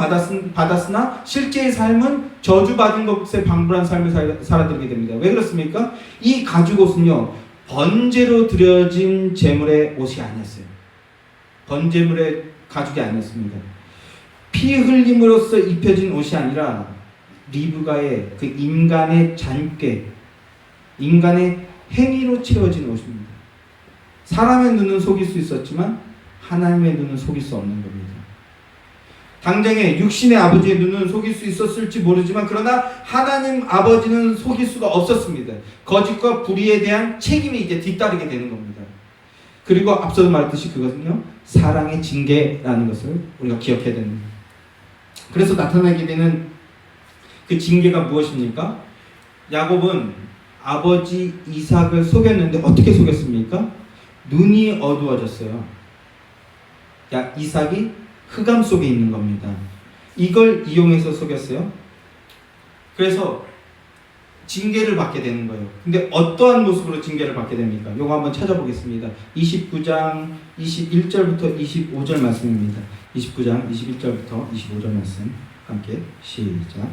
받았으나 실제의 삶은 저주받은 것에 방불한 삶을 살아들게 됩니다. 왜 그렇습니까? 이 가죽옷은요, 번제로 드려진 제물의 옷이 아니었어요. 번제물의 가죽이 아니었습니다. 피 흘림으로써 입혀진 옷이 아니라 리브가의 그 인간의 잔꾀, 인간의 행위로 채워진 옷입니다. 사람의 눈은 속일 수 있었지만 하나님의 눈은 속일 수 없는 겁니다. 당장에 육신의 아버지의 눈은 속일 수 있었을지 모르지만 그러나 하나님 아버지는 속일 수가 없었습니다. 거짓과 불의에 대한 책임이 이제 뒤따르게 되는 겁니다. 그리고 앞서도 말했듯이 그것은요, 사랑의 징계라는 것을 우리가 기억해야 됩니다. 그래서 나타나게 되는 그 징계가 무엇입니까? 야곱은 아버지 이삭을 속였는데 어떻게 속였습니까? 눈이 어두워졌어요. 이삭이 흑암 속에 있는 겁니다. 이걸 이용해서 속였어요. 그래서 징계를 받게 되는 거예요. 근데 어떠한 모습으로 징계를 받게 됩니까? 이거 한번 찾아보겠습니다. 29장 21절부터 25절 말씀입니다. 29장 21절부터 25절 말씀 함께 시작.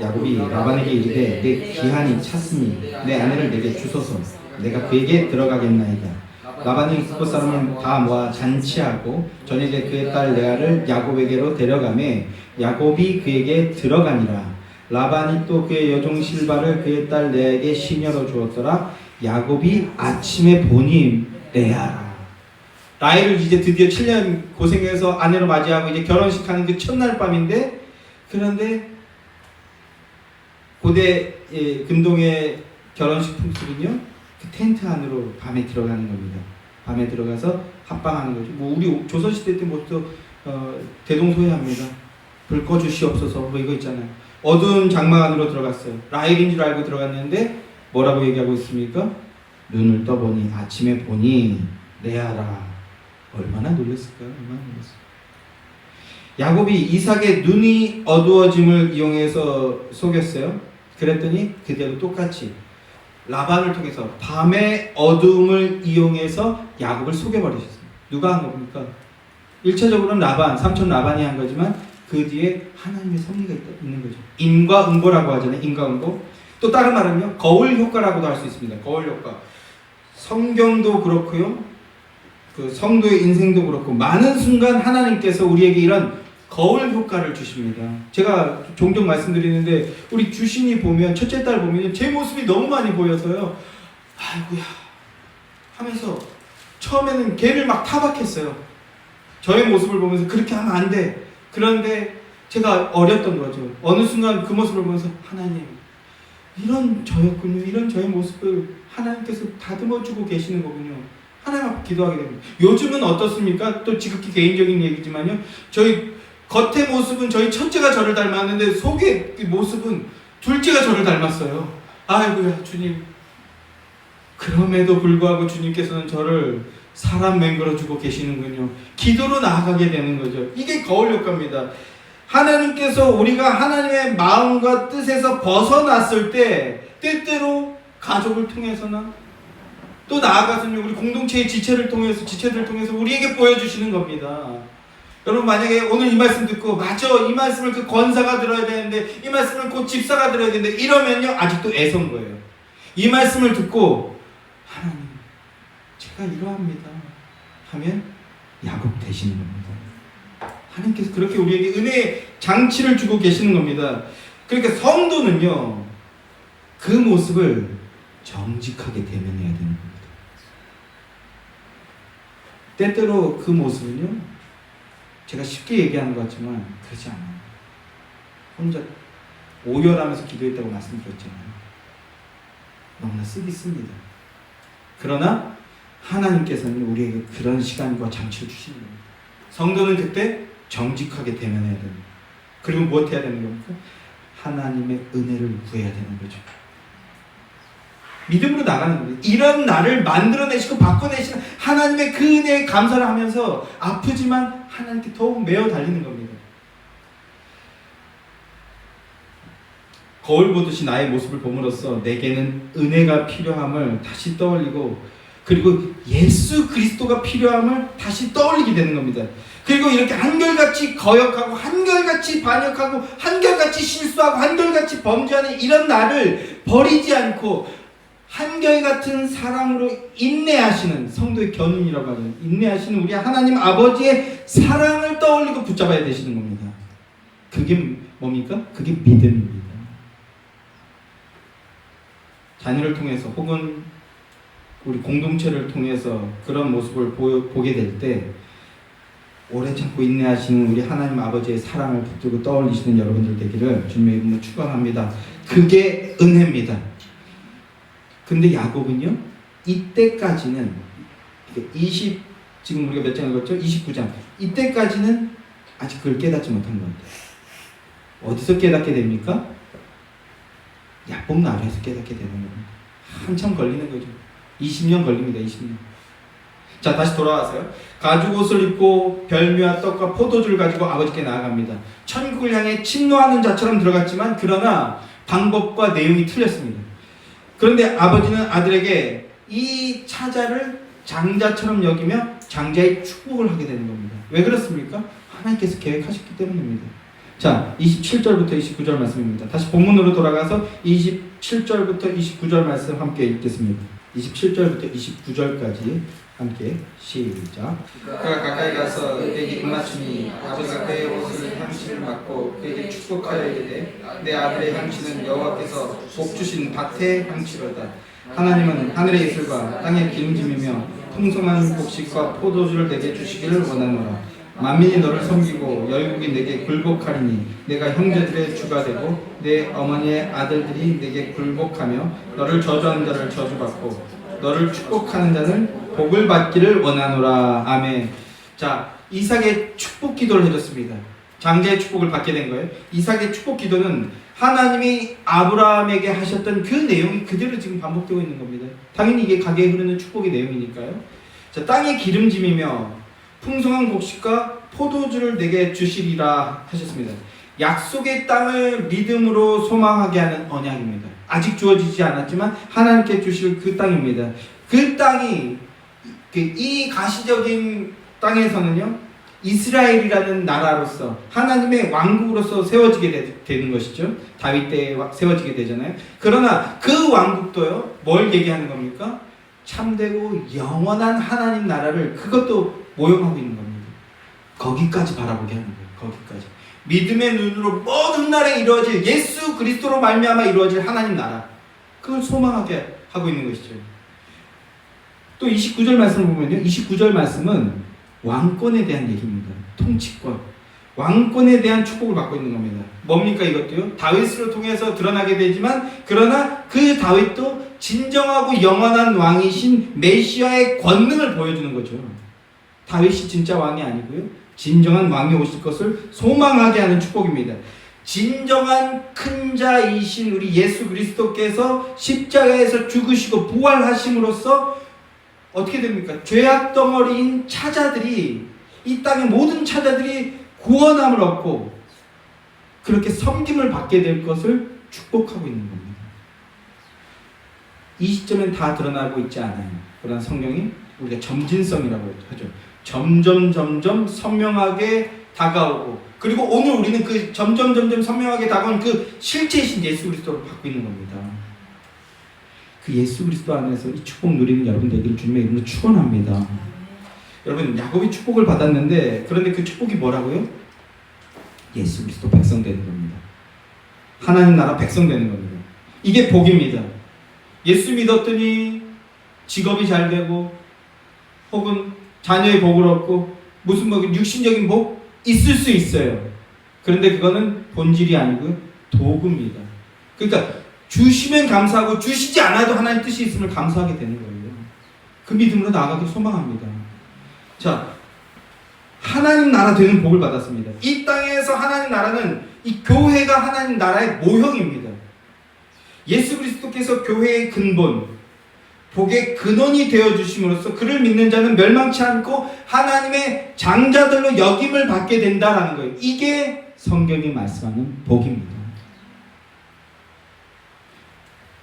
야곱이 라반에게 이르되 내 기한이 찼으니 내 아내를 내게 주소서. 내가 그에게 들어가겠나이다. 라반이 그곳 사람을 다 모아 잔치하고 저녁에 그의 딸 레아를 야곱에게로 데려가매 야곱이 그에게 들어가니라. 라반이 또 그의 여종 실바를 그의 딸 레아에게 시녀로 주었더라. 야곱이 아침에 보니 레아라. 라헬을 이제 드디어 7년 고생해서 아내로 맞이하고 이제 결혼식하는 그 첫날 밤인데, 그런데 고대 근동의 결혼식 풍습은요, 그 텐트 안으로 밤에 들어가는 겁니다. 밤에 들어가서 합방하는 거죠. 뭐 우리 조선시대 때 뭐또 대동소이합니다. 불 꺼주시옵소서 뭐 이거 있잖아요. 어두운 장막 안으로 들어갔어요. 라헬인 줄 알고 들어갔는데 뭐라고 얘기하고 있습니까? 눈을 떠보니 아침에 보니 레아라. 얼마나 놀랐을까요? 얼마나 놀랐을까요? 야곱이 이삭의 눈이 어두워짐을 이용해서 속였어요. 그랬더니 그대로 똑같이 라반을 통해서 밤의 어두움을 이용해서 야곱을 속여버리셨습니다. 누가 한 겁니까? 1차적으로는 라반, 삼촌 라반이 한 거지만 그 뒤에 하나님의 섭리가 있는 거죠. 인과응보라고 하잖아요. 인과응보. 또 다른 말은요, 거울 효과라고도 할 수 있습니다. 거울 효과. 성경도 그렇고요, 그 성도의 인생도 그렇고 많은 순간 하나님께서 우리에게 이런 거울 효과를 주십니다. 제가 종종 말씀드리는데 우리 주신이 보면, 첫째 딸 보면 제 모습이 너무 많이 보여서요, 아이고야 하면서 처음에는 걔를 막 타박했어요. 저의 모습을 보면서 그렇게 하면 안 돼. 그런데 제가 어렸던 거죠. 어느 순간 그 모습을 보면서 하나님, 이런 저였군요. 이런 저의 모습을 하나님께서 다듬어주고 계시는 거군요. 하나님 앞에 기도하게 됩니다. 요즘은 어떻습니까? 또 지극히 개인적인 얘기지만요. 저희 겉의 모습은 저희 첫째가 저를 닮았는데 속의 모습은 둘째가 저를 닮았어요. 아이고야 주님. 그럼에도 불구하고 주님께서는 저를 사람 맹글어주고 계시는군요. 기도로 나아가게 되는 거죠. 이게 거울 효과입니다. 하나님께서 우리가 하나님의 마음과 뜻에서 벗어났을 때 때때로 가족을 통해서나 또 나아가서는 우리 공동체의 지체들을 통해서 우리에게 보여주시는 겁니다. 여러분 만약에 오늘 이 말씀 듣고 맞아 이 말씀을 그 권사가 들어야 되는데 이 말씀을 곧 집사가 들어야 되는데 이러면요 아직도 애선 거예요. 이 말씀을 듣고 하나님 제가 이러합니다 하면 야곱 되시는 겁니다. 하나님께서 그렇게 우리에게 은혜의 장치를 주고 계시는 겁니다. 그러니까 성도는요 그 모습을 정직하게 대면해야 되는 겁니다. 때때로 그 모습은요 제가 쉽게 얘기하는 것 같지만 그렇지 않아요. 혼자 오열하면서 기도했다고 말씀드렸잖아요. 너무나 쓰기 씁니다. 그러나 하나님께서는 우리에게 그런 시간과 장치를 주시는 겁니다. 성도는 그때 정직하게 대면해야 됩니다. 그리고 무엇 해야 되는 겁니까? 하나님의 은혜를 구해야 되는 거죠. 믿음으로 나가는 겁니다. 이런 나를 만들어내시고 바꿔내시는 하나님의 그 은혜에 감사를 하면서 아프지만 하나님께 더욱 매어 달리는 겁니다. 거울 보듯이 나의 모습을 봄으로써 내게는 은혜가 필요함을 다시 떠올리고 그리고 예수 그리스도가 필요함을 다시 떠올리게 되는 겁니다. 그리고 이렇게 한결같이 거역하고 한결같이 반역하고 한결같이 실수하고 한결같이 범죄하는 이런 나를 버리지 않고 한결같은 사랑으로 인내하시는 성도의 견인이라고 하죠. 인내하시는 우리 하나님 아버지의 사랑을 떠올리고 붙잡아야 되시는 겁니다. 그게 뭡니까? 그게 믿음입니다. 자녀를 통해서 혹은 우리 공동체를 통해서 그런 모습을 보게 될 때 오래 참고 인내하시는 우리 하나님 아버지의 사랑을 붙들고 떠올리시는 여러분들 되기를 주님의 이름으로 축원합니다. 그게 은혜입니다. 근데 야곱은요 이때까지는 지금 우리가 몇 장 읽었죠? 29장 이때까지는 아직 그걸 깨닫지 못한 것 같아요. 어디서 깨닫게 됩니까? 야곱 나라에서 깨닫게 되는 겁니다. 한참 걸리는 거죠. 20년 걸립니다. 20년. 자 다시 돌아와서요. 가죽 옷을 입고 별미와 떡과 포도주를 가지고 아버지께 나아갑니다. 천국을 향해 침노하는 자처럼 들어갔지만 그러나 방법과 내용이 틀렸습니다. 그런데 아버지는 아들에게 이 차자를 장자처럼 여기며 장자의 축복을 하게 되는 겁니다. 왜 그렇습니까? 하나님께서 계획하셨기 때문입니다. 자, 27절부터 29절 말씀입니다. 다시 본문으로 돌아가서 27절부터 29절 말씀 함께 읽겠습니다. 27절부터 29절까지 함께 시작. 그가 가까이 가서 그에게 입맞추니 아버지가 그의 옷을 향신을 맡고 그에게 축복하여 이르되 내 아들의 향신은 여호와께서 복 주신 밭의 향치로다. 하나님은 하늘의 이슬과 땅의 기름짐이며 풍성한 곡식과 포도주를 내게 주시기를 원하노라. 만민이 너를 섬기고 열국이 내게 굴복하리니 내가 형제들의 주가 되고 내 어머니의 아들들이 내게 굴복하며 너를 저주하는 자를 저주받고 너를 축복하는 자는 복을 받기를 원하노라. 아멘. 자, 이삭의 축복 기도를 해줬습니다. 장자의 축복을 받게 된 거예요. 이삭의 축복 기도는 하나님이 아브라함에게 하셨던 그 내용이 그대로 지금 반복되고 있는 겁니다. 당연히 이게 가게에 흐르는 축복의 내용이니까요. 자, 땅의 기름짐이며 풍성한 곡식과 포도주를 내게 주시리라 하셨습니다. 약속의 땅을 믿음으로 소망하게 하는 언약입니다. 아직 주어지지 않았지만 하나님께 주실 그 땅입니다. 그 땅이 이 가시적인 땅에서는요 이스라엘이라는 나라로서 하나님의 왕국으로서 세워지게 되는 것이죠. 다윗 때에 세워지게 되잖아요. 그러나 그 왕국도요 뭘 얘기하는 겁니까? 참되고 영원한 하나님 나라를 그것도 모형하고 있는 겁니다. 거기까지 바라보게 하는 거예요. 거기까지 믿음의 눈으로 모든 날에 이루어질 예수 그리스도로 말미암아 이루어질 하나님 나라 그걸 소망하게 하고 있는 것이죠. 또 29절 말씀을 보면요. 29절 말씀은 왕권에 대한 얘기입니다. 통치권. 왕권에 대한 축복을 받고 있는 겁니다. 뭡니까 이것도요? 다윗을 통해서 드러나게 되지만 그러나 그 다윗도 진정하고 영원한 왕이신 메시아의 권능을 보여주는 거죠. 다윗이 진짜 왕이 아니고요. 진정한 왕이 오실 것을 소망하게 하는 축복입니다. 진정한 큰 자이신 우리 예수 그리스도께서 십자가에서 죽으시고 부활하심으로써 어떻게 됩니까? 죄악 덩어리인 차자들이, 이 땅의 모든 차자들이 구원함을 얻고 그렇게 섬김을 받게 될 것을 축복하고 있는 겁니다. 이 시점엔 다 드러나고 있지 않아요. 그러나 성경이 우리가 점진성이라고 하죠. 점점 선명하게 다가오고, 그리고 오늘 우리는 그 점점 선명하게 다가오는 그 실체이신 예수 그리스도를 받고 있는 겁니다. 그 예수 그리스도 안에서 이 축복 누리는 여러분 되기를 주님의 이름으로 축원합니다. 여러분, 야곱이 축복을 받았는데, 그런데 그 축복이 뭐라고요? 예수 그리스도 백성 되는 겁니다. 하나님 나라 백성 되는 겁니다. 이게 복입니다. 예수 믿었더니 직업이 잘 되고, 혹은 자녀의 복을 얻고, 무슨 육신적인 복 있을 수 있어요. 그런데 그거는 본질이 아니고 도구입니다. 그러니까 주시면 감사하고 주시지 않아도 하나님 뜻이 있음을 감사하게 되는 거예요. 그 믿음으로 나아가길 소망합니다. 자, 하나님 나라 되는 복을 받았습니다. 이 땅에서 하나님 나라는 이 교회가 하나님 나라의 모형입니다. 예수 그리스도께서 교회의 근본, 복의 근원이 되어주심으로써 그를 믿는 자는 멸망치 않고 하나님의 장자들로 여김을 받게 된다라는 거예요. 이게 성경이 말씀하는 복입니다.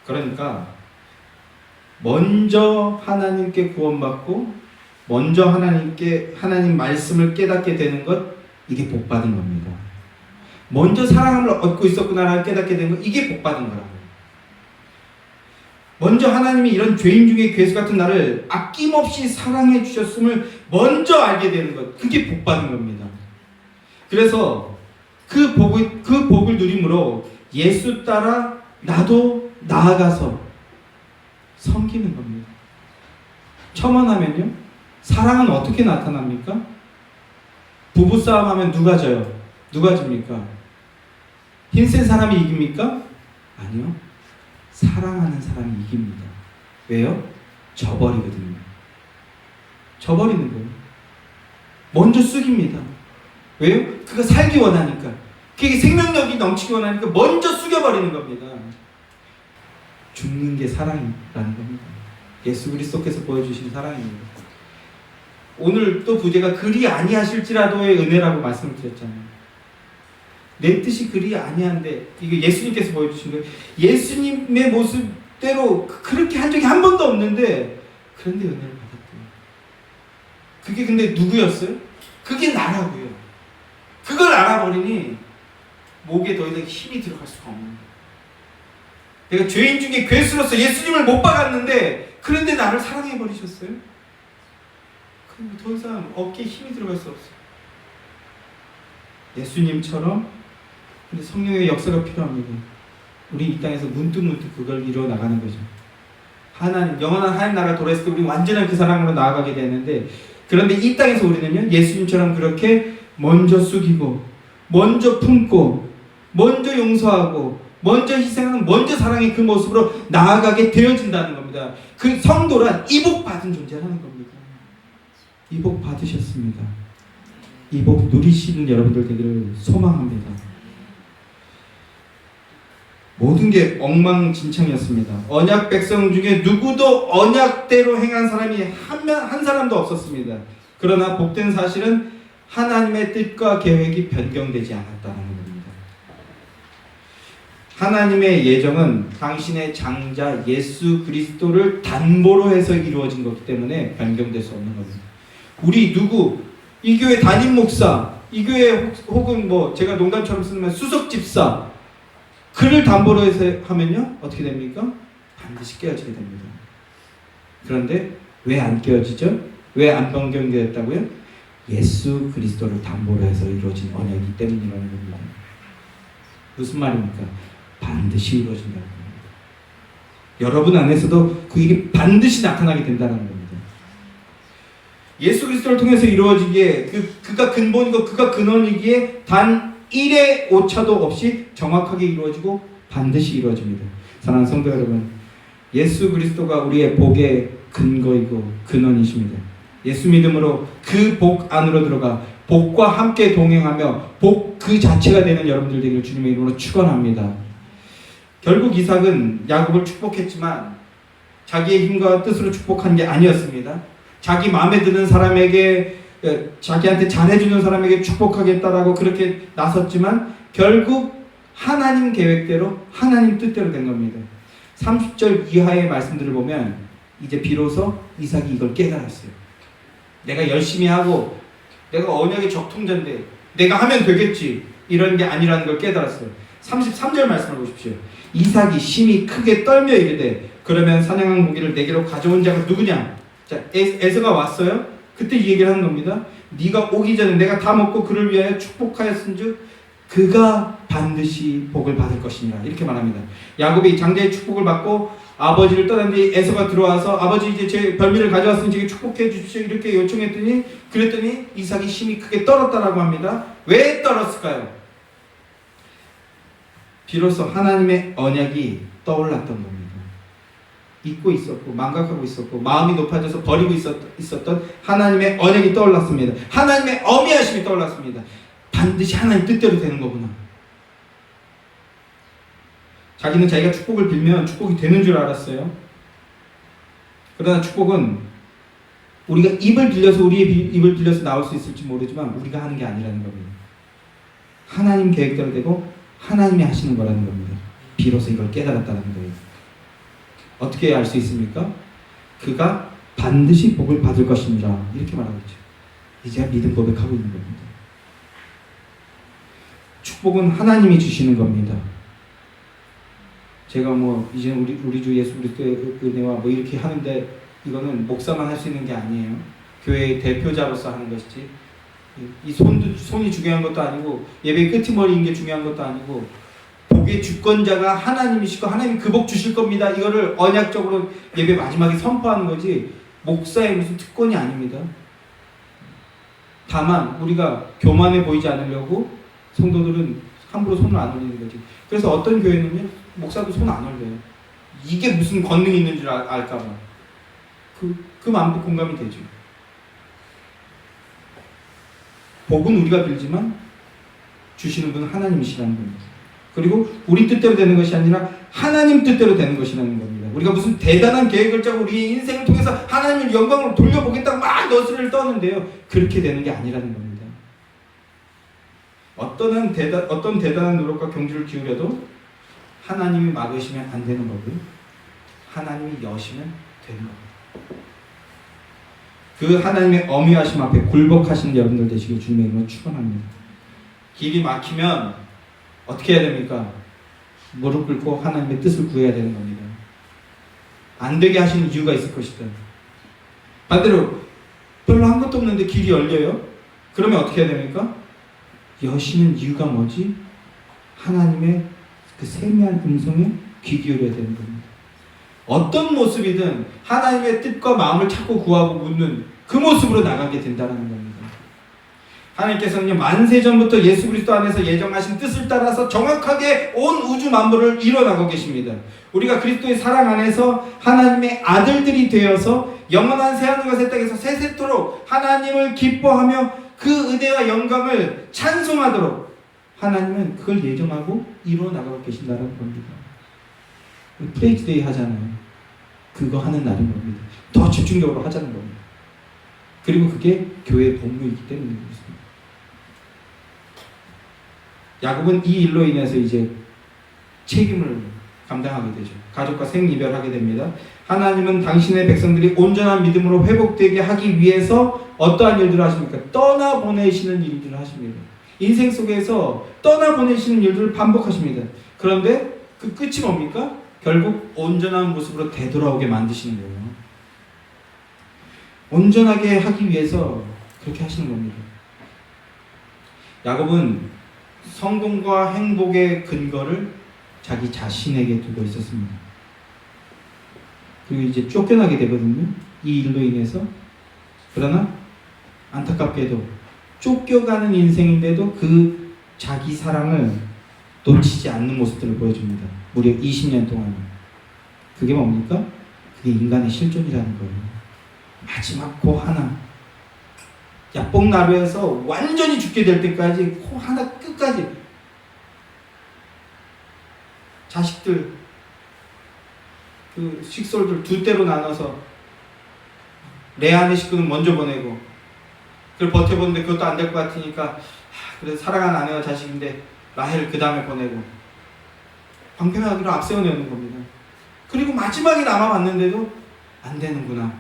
그러니까 먼저 하나님께 구원받고 먼저 하나님 말씀을 깨닫게 되는 것, 이게 복받은 겁니다. 먼저 사랑을 얻고 있었구나라고 깨닫게 되는 것, 이게 복받은 거라고요. 먼저 하나님이 이런 죄인 중에 괴수 같은 나를 아낌없이 사랑해 주셨음을 먼저 알게 되는 것, 그게 복받은 겁니다. 그래서 그 복을 누림으로 예수 따라 나도 나아가서 섬기는 겁니다. 첨언하면요, 사랑은 어떻게 나타납니까? 부부싸움 하면 누가 져요? 누가 집니까? 힘센 사람이 이깁니까? 아니요. 사랑하는 사람이 이깁니다. 왜요? 져버리거든요. 져버리는 거예요. 먼저 숙입니다. 왜요? 그가 살기 원하니까. 그게 생명력이 넘치기 원하니까 먼저 숙여버리는 겁니다. 죽는 게 사랑이라는 겁니다. 예수 그리스도께서 보여주신 사랑입니다. 오늘 또 부제가 그리 아니하실지라도의 은혜라고 말씀을 드렸잖아요. 내 뜻이 그리 아니한데, 이게 예수님께서 보여주신 거예요. 예수님의 모습대로 그렇게 한 적이 한 번도 없는데 그런데 은혜를 받았대요. 그게 근데 누구였어요? 그게 나라고요. 그걸 알아버리니 목에 더 이상 힘이 들어갈 수가 없는 거예요. 내가 죄인 중에 괴수로서 예수님을 못 박았는데 그런데 나를 사랑해버리셨어요? 그럼 더 이상 어깨에 힘이 들어갈 수 없어요. 예수님처럼 근데 성령의 역사가 필요합니다. 우리 이 땅에서 문득 그걸 이루어 나가는 거죠. 하나님, 영원한 하나님 나라 돌아왔을 때 우리 완전한 그 사랑으로 나아가게 되는데, 그런데 이 땅에서 우리는요, 예수님처럼 그렇게 먼저 숙이고, 먼저 품고, 먼저 용서하고, 먼저 희생하는, 먼저 사랑의 그 모습으로 나아가게 되어진다는 겁니다. 그 성도란 이복 받은 존재라는 겁니다. 이복 받으셨습니다. 이복 누리시는 여러분들 되기를 소망합니다. 모든 게 엉망진창이었습니다. 언약 백성 중에 누구도 언약대로 행한 사람이 한 사람도 없었습니다. 그러나 복된 사실은 하나님의 뜻과 계획이 변경되지 않았다는 겁니다. 하나님의 예정은 당신의 장자 예수 그리스도를 담보로 해서 이루어진 것이기 때문에 변경될 수 없는 겁니다. 우리 누구, 이 교회 담임 목사, 이 교회 혹은 제가 농담처럼 쓰는 수석 집사, 그를 담보로 해서 하면요, 어떻게 됩니까? 반드시 깨어지게 됩니다. 그런데 왜 안 깨어지죠? 왜 안 변경되었다고요? 예수 그리스도를 담보로 해서 이루어진 언약이기 때문이라는 겁니다. 무슨 말입니까? 반드시 이루어진다는 겁니다. 여러분 안에서도 그게 반드시 나타나게 된다는 겁니다. 예수 그리스도를 통해서 이루어지기에 그가 근본이고 그가 근원이기에 단 1의 오차도 없이 정확하게 이루어지고 반드시 이루어집니다. 사랑하는 성도 여러분, 예수 그리스도가 우리의 복의 근거이고 근원이십니다. 예수 믿음으로 그 복 안으로 들어가 복과 함께 동행하며 복 그 자체가 되는 여러분들 되기를 주님의 이름으로 축원합니다. 결국 이삭은 야곱을 축복했지만 자기의 힘과 뜻으로 축복한 게 아니었습니다. 자기 마음에 드는 사람에게, 자기한테 잘해주는 사람에게 축복하겠다라고 그렇게 나섰지만 결국 하나님 계획대로 하나님 뜻대로 된 겁니다. 30절 이하의 말씀들을 보면 이제 비로소 이삭이 이걸 깨달았어요. 내가 열심히 하고 내가 언약의 적통자인데 내가 하면 되겠지, 이런 게 아니라는 걸 깨달았어요. 33절 말씀을 보십시오. 이삭이 심히 크게 떨며 이르되 그러면 사냥한 고기를 내게로 가져온 자가 누구냐? 자, 에서가 왔어요. 그때 이 얘기를 하는 겁니다. 네가 오기 전에 내가 다 먹고 그를 위하여 축복하였은즉 그가 반드시 복을 받을 것이니라, 이렇게 말합니다. 야곱이 장자의 축복을 받고 아버지를 떠난 뒤 에서가 들어와서 아버지 이제 제 별미를 가져왔으니 제게 축복해 주십시오 이렇게 요청했더니, 그랬더니 이삭이 심히 크게 떨었다라고 합니다. 왜 떨었을까요? 비로소 하나님의 언약이 떠올랐던 겁니다. 잊고 있었고 망각하고 있었고 마음이 높아져서 버리고 있었던 하나님의 언약이 떠올랐습니다. 하나님의 어미하심이 떠올랐습니다. 반드시 하나님 뜻대로 되는 거구나. 자기는 자기가 축복을 빌면 축복이 되는 줄 알았어요. 그러나 축복은 우리가 우리의 입을 빌려서 나올 수 있을지 모르지만 우리가 하는 게 아니라는 겁니다. 하나님 계획대로 되고 하나님이 하시는 거라는 겁니다. 비로소 이걸 깨달았다는 거예요. 어떻게 알 수 있습니까? 그가 반드시 복을 받을 것입니다, 이렇게 말하고 있죠. 이제 믿음 고백하고 있는 겁니다. 축복은 하나님이 주시는 겁니다. 제가 이제 우리 주 예수 그리스도의 은혜와 이렇게 하는데 이거는 목사만 할 수 있는 게 아니에요. 교회의 대표자로서 하는 것이지. 이 손이 중요한 것도 아니고 예배의 끄트머리인 게 중요한 것도 아니고 복의 주권자가 하나님이시고 하나님이 그 복 주실 겁니다, 이거를 언약적으로 예배 마지막에 선포하는 거지 목사의 무슨 특권이 아닙니다. 다만 우리가 교만해 보이지 않으려고 성도들은 함부로 손을 안 올리는 거지. 그래서 어떤 교회는요, 목사도 손 안 올려요. 이게 무슨 권능이 있는 줄 알까봐. 그 마음도 공감이 되죠. 복은 우리가 빌지만 주시는 분은 하나님이시라는 겁니다. 그리고 우리 뜻대로 되는 것이 아니라 하나님 뜻대로 되는 것이라는 겁니다. 우리가 무슨 대단한 계획을 짜고 우리의 인생을 통해서 하나님의 영광을 돌려보겠다고 막 너스를 떠는데요, 그렇게 되는 게 아니라는 겁니다. 어떤 대단한 노력과 경주를 기울여도 하나님이 막으시면 안 되는 거고요, 하나님이 여시면 되는 겁니다. 그 하나님의 어미하심 앞에 굴복하시는 여러분들 되시길 주님의 이름으로 축원합니다. 길이 막히면 어떻게 해야 됩니까? 무릎 꿇고 하나님의 뜻을 구해야 되는 겁니다. 안 되게 하시는 이유가 있을 것이다. 반대로 별로 한 것도 없는데 길이 열려요? 그러면 어떻게 해야 됩니까? 여시는 이유가 뭐지? 하나님의 그 세미한 음성에 귀 기울여야 되는 겁니다. 어떤 모습이든 하나님의 뜻과 마음을 찾고 구하고 묻는 그 모습으로 나가게 된다는 겁니다. 하나님께서는 만세전부터 예수 그리스도 안에서 예정하신 뜻을 따라서 정확하게 온 우주 만물을 이뤄나가고 계십니다. 우리가 그리스도의 사랑 안에서 하나님의 아들들이 되어서 영원한 새하늘과 새 땅에서 세세토록 하나님을 기뻐하며 그 은혜와 영광을 찬송하도록 하나님은 그걸 예정하고 이뤄나가고 계신다는 겁니다. 프레이즈데이 하잖아요. 그거 하는 날인 겁니다. 더 집중적으로 하자는 겁니다. 그리고 그게 교회의 복무이기 때문인 것입니다. 야곱은 이 일로 인해서 이제 책임을 감당하게 되죠. 가족과 생이별하게 됩니다. 하나님은 당신의 백성들이 온전한 믿음으로 회복되게 하기 위해서 어떠한 일들을 하십니까? 떠나보내시는 일들을 하십니다. 인생 속에서 떠나보내시는 일들을 반복하십니다. 그런데 그 끝이 뭡니까? 결국 온전한 모습으로 되돌아오게 만드시는 거예요. 온전하게 하기 위해서 그렇게 하시는 겁니다. 야곱은 성공과 행복의 근거를 자기 자신에게 두고 있었습니다. 그리고 이제 쫓겨나게 되거든요, 이 일로 인해서. 그러나 안타깝게도 쫓겨가는 인생인데도 그 자기 사랑을 놓치지 않는 모습들을 보여줍니다. 무려 20년 동안. 그게 뭡니까? 그게 인간의 실존이라는 거예요. 마지막 코 하나, 약봉나루에서 완전히 죽게 될 때까지 코 하나 끝까지 자식들, 그 식솔들 두 대로 나눠서 레아의 식구는 먼저 보내고, 그걸 버텨보는데 그것도 안 될 것 같으니까 그래서 사랑하는 아내와 자식인데 라헬을 그 다음에 보내고 방패막이로 앞세워내는 겁니다. 그리고 마지막에 남아봤는데도 안 되는구나.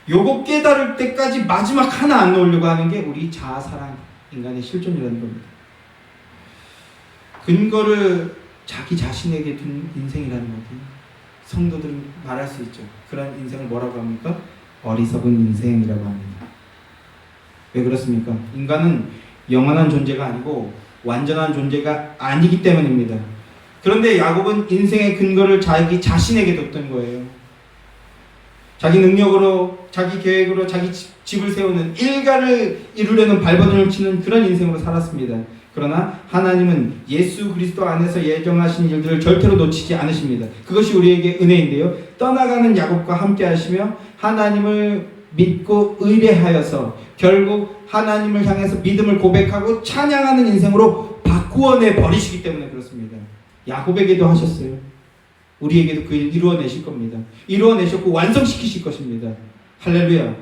요거 깨달을 때까지 마지막 하나 안 놓으려고 하는 게 우리 자아사랑, 인간의 실존이라는 겁니다. 근거를 자기 자신에게 둔 인생이라는 거죠. 성도들은 말할 수 있죠. 그런 인생을 뭐라고 합니까? 어리석은 인생이라고 합니다. 왜 그렇습니까? 인간은 영원한 존재가 아니고 완전한 존재가 아니기 때문입니다. 그런데 야곱은 인생의 근거를 자기 자신에게 뒀던 거예요. 자기 능력으로, 자기 계획으로 자기 집을 세우는, 일가를 이루려는 발버둥을 치는 그런 인생으로 살았습니다. 그러나 하나님은 예수 그리스도 안에서 예정하신 일들을 절대로 놓치지 않으십니다. 그것이 우리에게 은혜인데요. 떠나가는 야곱과 함께 하시며 하나님을 믿고 의뢰하여서 결국 하나님을 향해서 믿음을 고백하고 찬양하는 인생으로 바꾸어내 버리시기 때문에 그렇습니다. 야곱에게도 하셨어요. 우리에게도 그 일 이루어내실 겁니다. 이루어내셨고 완성시키실 것입니다. 할렐루야.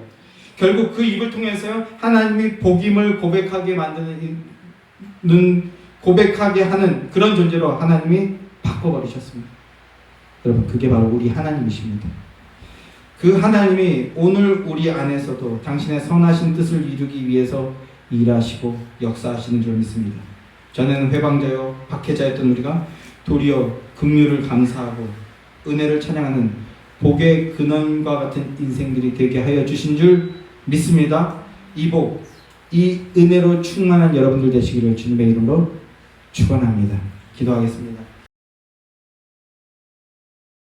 결국 그 입을 통해서 하나님이 복임을 고백하게 고백하게 하는 그런 존재로 하나님이 바꿔버리셨습니다. 여러분, 그게 바로 우리 하나님이십니다. 그 하나님이 오늘 우리 안에서도 당신의 선하신 뜻을 이루기 위해서 일하시고 역사하시는 줄 믿습니다. 전에는 회방자요 박해자였던 우리가 도리어 긍휼을 감사하고 은혜를 찬양하는 복의 근원과 같은 인생들이 되게 하여 주신 줄 믿습니다. 이 복, 이 은혜로 충만한 여러분들 되시기를 주님의 이름으로 축원합니다. 기도하겠습니다.